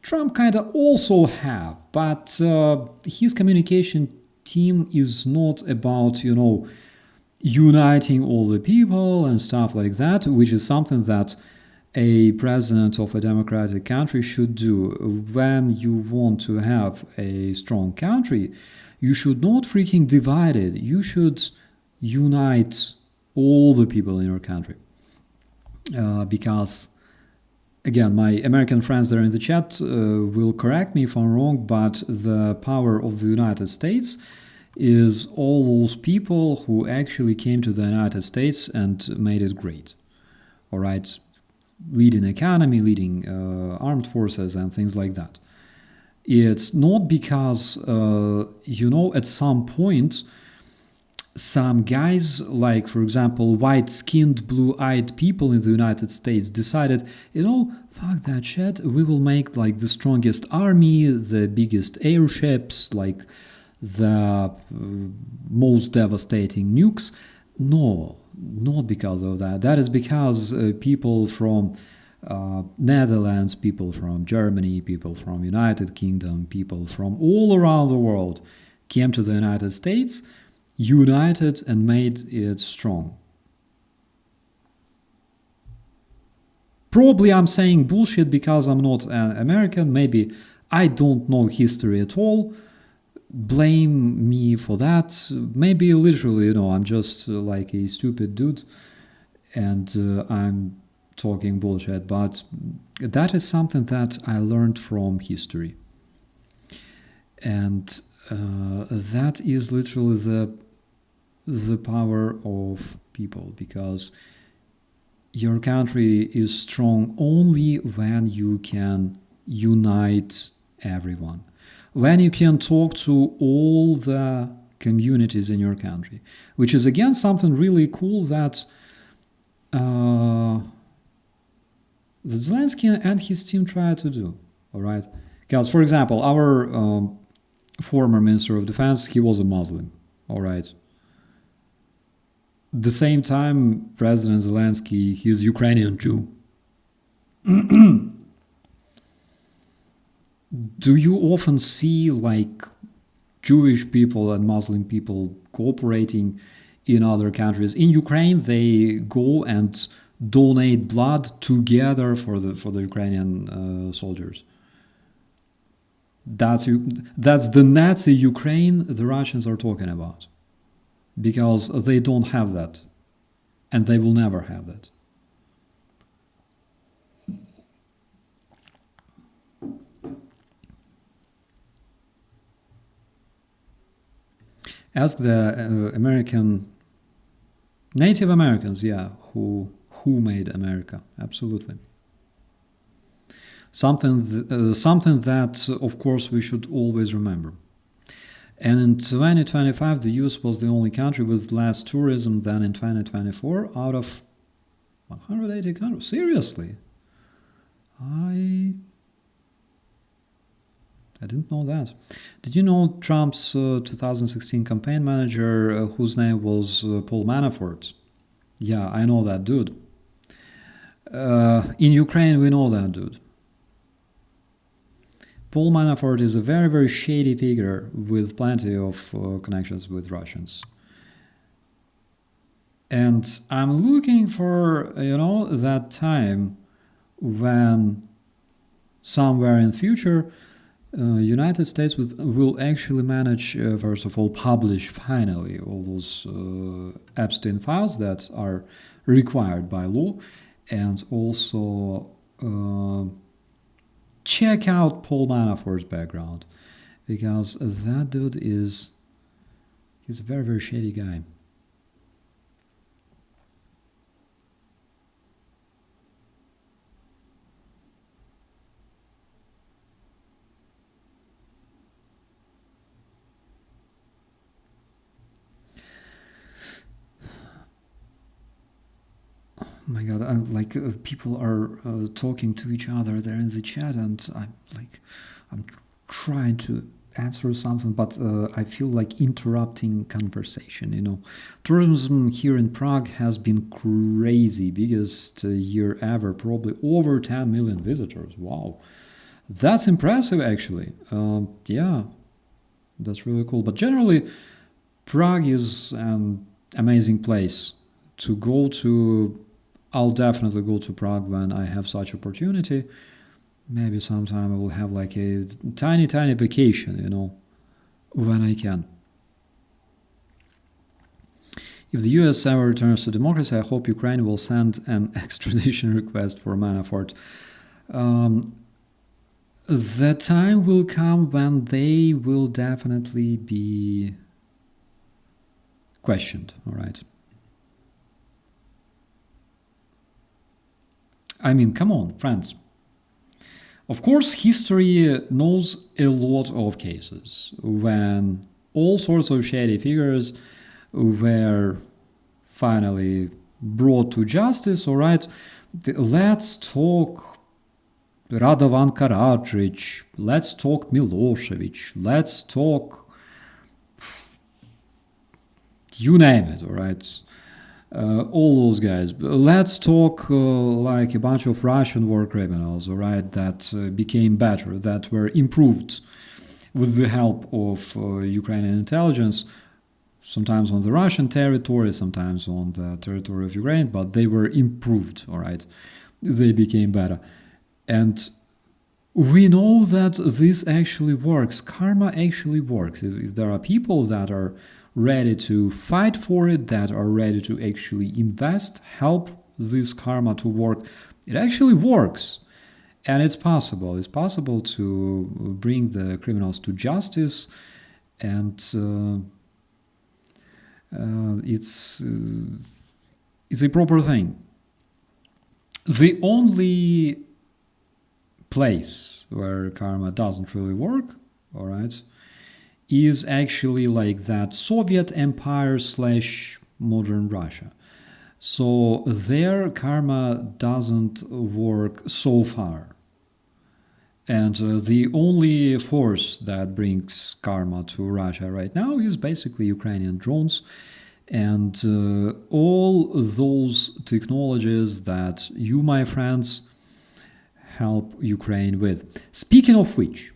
Trump kind of also have. But his communication team is not about, uniting all the people and stuff like that, which is something that a president of a democratic country should do. When you want to have a strong country, you should not freaking divide it. You should unite all the people in your country. Because, again, my American friends there in the chat will correct me if I'm wrong, but the power of the United States is all those people who actually came to the United States and made it great. All right? Leading economy, leading armed forces and things like that. It's not because, at some point, some guys, like, for example, white-skinned, blue-eyed people in the United States decided, fuck that shit, we will make, like, the strongest army, the biggest airships, like, the most devastating nukes. No, not because of that. That is because people from Netherlands, people from Germany, people from United Kingdom, people from all around the world came to the United States, united and made it strong. Probably I'm saying bullshit because I'm not an American. Maybe I don't know history at all. Blame me for that. Maybe literally, I'm just like a stupid dude and I'm talking bullshit. But that is something that I learned from history. And that is literally the power of people, because your country is strong only when you can unite everyone. When you can talk to all the communities in your country, which is again something really cool that Zelensky and his team try to do. All right, because for example, our former Minister of Defense, he was a Muslim. All right. At the same time, President Zelensky, he's Ukrainian Jew. Do you often see like Jewish people and Muslim people cooperating in other countries? In Ukraine, they go and donate blood together for the Ukrainian soldiers. That's the Nazi Ukraine the Russians are talking about, because they don't have that, and they will never have that. Ask the Native Americans, who made America. Absolutely. Something that, of course, we should always remember. And in 2025, the US was the only country with less tourism than in 2024 out of 180 countries. Seriously? I didn't know that. Did you know Trump's 2016 campaign manager, whose name was Paul Manafort? Yeah, I know that dude. In Ukraine, we know that dude. Paul Manafort is a very, very shady figure with plenty of connections with Russians. And I'm looking for, that time when somewhere in the future, United States will actually manage, first of all, publish finally all those Epstein files that are required by law, and also check out Paul Manafort's background, because that dude he's a very, very shady guy. my god, people are talking to each other there in the chat, and I'm trying to answer something, but I feel like interrupting conversation, you know. Tourism here in Prague has been crazy, biggest year ever, probably over 10 million visitors. Wow, that's impressive actually. Yeah, that's really cool. But generally, Prague is an amazing place to go to. I'll definitely go to Prague when I have such opportunity. Maybe sometime I will have like a tiny vacation, you know, when I can. If the US ever returns to democracy, I hope Ukraine will send an extradition request for Manafort. The time will come when they will definitely be questioned, all right? I mean, come on, friends. Of course, history knows a lot of cases when all sorts of shady figures were finally brought to justice, all right? Let's talk Radovan Karadzic, let's talk Milosevic, let's talk, you name it, all right? All those guys. Let's talk like a bunch of Russian war criminals, all right, that became better, that were improved with the help of Ukrainian intelligence, sometimes on the Russian territory, sometimes on the territory of Ukraine, but they were improved, all right. They became better. And we know that this actually works. Karma actually works. If there are people that are ready to fight for it, that are ready to actually invest, help this karma to work, it actually works. And it's possible. It's possible to bring the criminals to justice, and it's a proper thing. The only place where karma doesn't really work, all right, is actually like that Soviet Empire / modern Russia. So their karma doesn't work so far. And the only force that brings karma to Russia right now is basically Ukrainian drones and all those technologies that you, my friends, help Ukraine with. Speaking of which,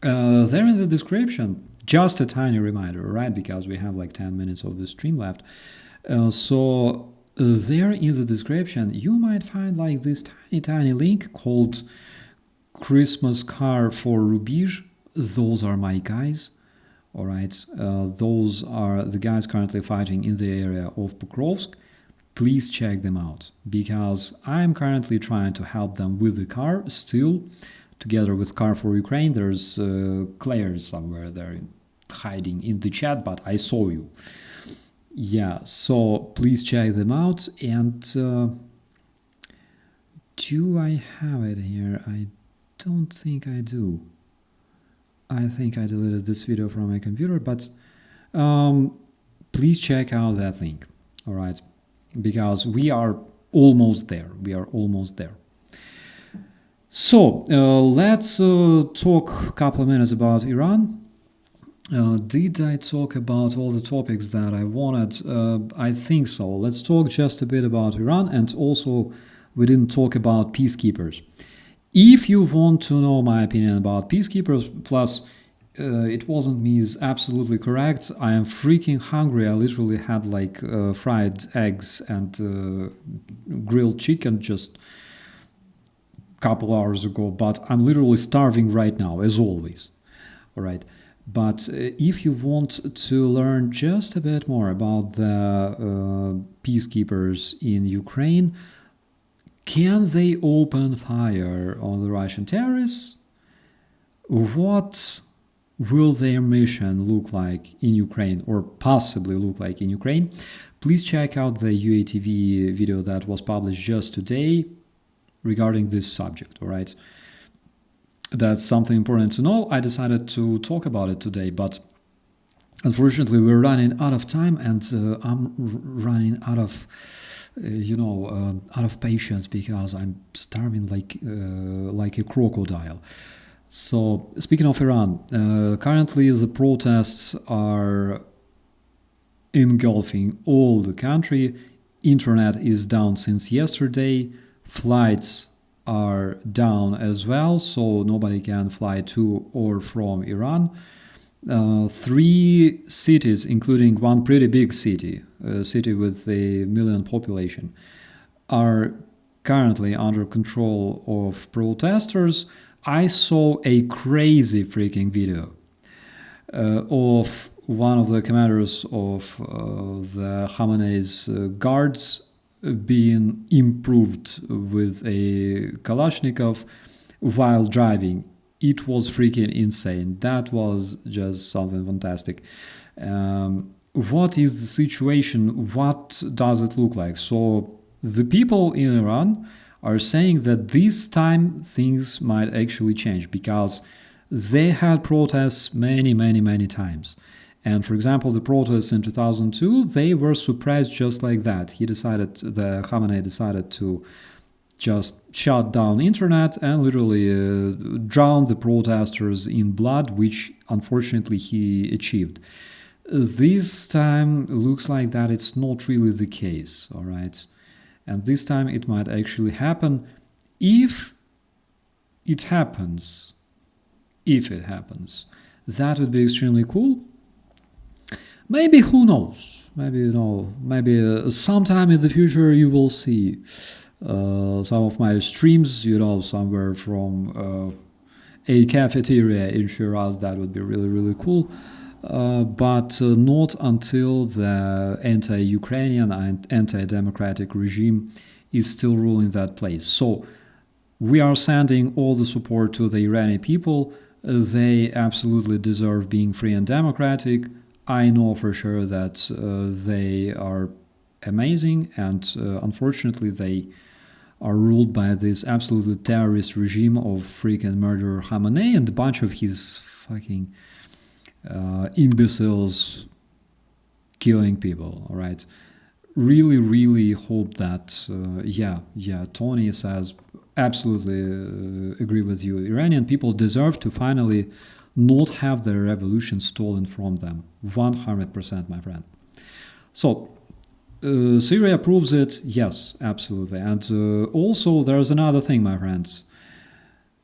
there in the description, just a tiny reminder, right? Because we have like 10 minutes of the stream left. So there in the description, you might find like this tiny link called Christmas car for Rubizh. Those are my guys. All right. Those are the guys currently fighting in the area of Pokrovsk. Please check them out, because I'm currently trying to help them with the car still. Together with Car for Ukraine, there's Claire somewhere there hiding in the chat, but I saw you. Yeah, so please check them out. And do I have it here? I don't think I do. I think I deleted this video from my computer, but please check out that link, all right? Because we are almost there. We are almost there. So let's talk a couple of minutes about Iran. Did I talk about all the topics that I wanted? I think so. Let's talk just a bit about Iran, and also we didn't talk about peacekeepers. If you want to know my opinion about peacekeepers, plus it wasn't me, is absolutely correct. I am freaking hungry. I literally had like fried eggs and grilled chicken just couple hours ago, but I'm literally starving right now, as always. All right. But if you want to learn just a bit more about the peacekeepers in Ukraine, can they open fire on the Russian terrorists? What will their mission look like in Ukraine, or possibly look like in Ukraine? Please check out the UATV video that was published just today regarding this subject, all right? That's something important to know. I decided to talk about it today, but Unfortunately, we're running out of time, and I'm running out of, out of patience because I'm starving like a crocodile. So, speaking of Iran, currently the protests are engulfing all the country. Internet is down since yesterday. Flights are down as well, so nobody can fly to or from Iran. 3 cities, including one pretty big city, a city with a million population, are currently under control of protesters. I saw a crazy freaking video of one of the commanders of the Khamenei's guards being improved with a Kalashnikov while driving. It was freaking insane. That was just something fantastic. What is the situation? What does it look like? So the people in Iran are saying that this time things might actually change because they had protests many times. And for example, the protests in 2002, they were surprised just like that. The Khamenei decided to just shut down internet and literally drown the protesters in blood, which unfortunately he achieved. This time looks like that it's not really the case, all right? And this time it might actually happen. If it happens, that would be extremely cool. Maybe, who knows? Maybe sometime in the future you will see some of my streams, somewhere from a cafeteria in Shiraz. That would be really cool. But not until the anti-Ukrainian and anti-democratic regime is still ruling that place. So we are sending all the support to the Iranian people. They absolutely deserve being free and democratic. I know for sure that they are amazing, and unfortunately they are ruled by this absolutely terrorist regime of freaking murderer Khamenei and a bunch of his fucking imbeciles killing people, all right? Really hope that, Tony says, absolutely agree with you. Iranian people deserve to finally not have their revolution stolen from them. 100%, my friend. So, Syria proves it, yes, absolutely. And also, there's another thing, my friends.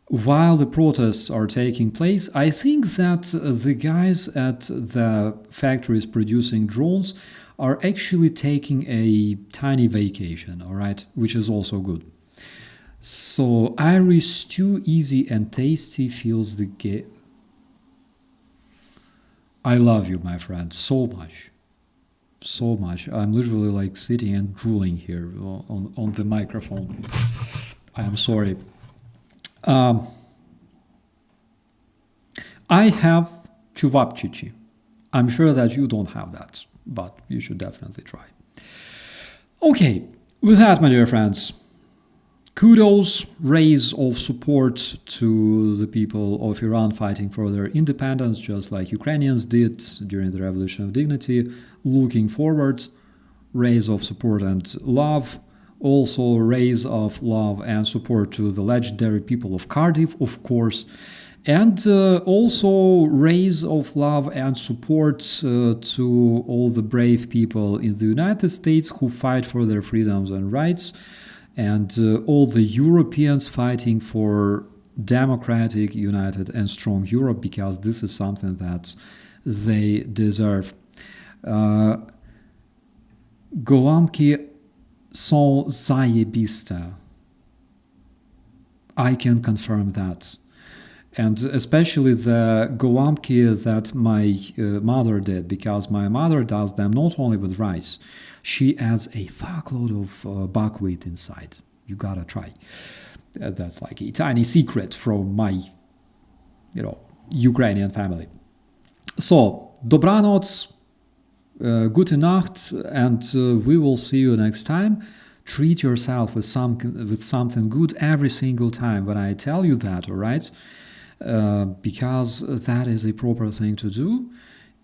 While the protests are taking place, I think that the guys at the factories producing drones are actually taking a tiny vacation, all right, which is also good. So Irish stew, easy and tasty, feels the I love you, my friend, so much. I'm literally like sitting and drooling here on the microphone. I am sorry. I have chuvapchichi. I'm sure that you don't have that, but you should definitely try. Okay, with that, my dear friends, kudos, raise of support to the people of Iran fighting for their independence, just like Ukrainians did during the Revolution of Dignity. Looking forward, raise of support and love. Also, raise of love and support to the legendary people of Cardiff, of course. And also raise of love and support to all the brave people in the United States who fight for their freedoms and rights, and all the Europeans fighting for democratic, united, and strong Europe, because this is something that they deserve. Gołąbki są zajebiste. I can confirm that. And especially the gołąbki that my mother did, because my mother does them not only with rice, she adds a fuckload of buckwheat inside. You gotta try. That's like a tiny secret from my, Ukrainian family. So, dobranoc, gute Nacht, and we will see you next time. Treat yourself with something good every single time when I tell you that, all right? Because that is a proper thing to do.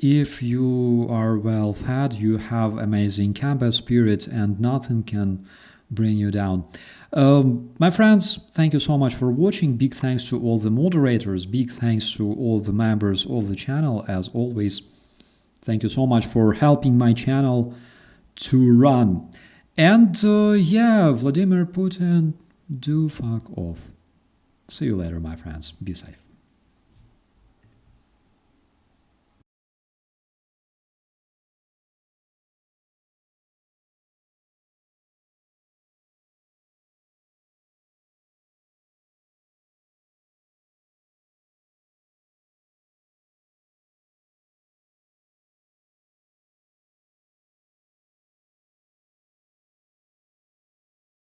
If you are well fed, you have amazing combat spirit and nothing can bring you down. My friends, thank you so much for watching. Big thanks to all the moderators. Big thanks to all the members of the channel, as always. Thank you so much for helping my channel to run. And yeah, Vladimir Putin, do fuck off. See you later, my friends. Be safe.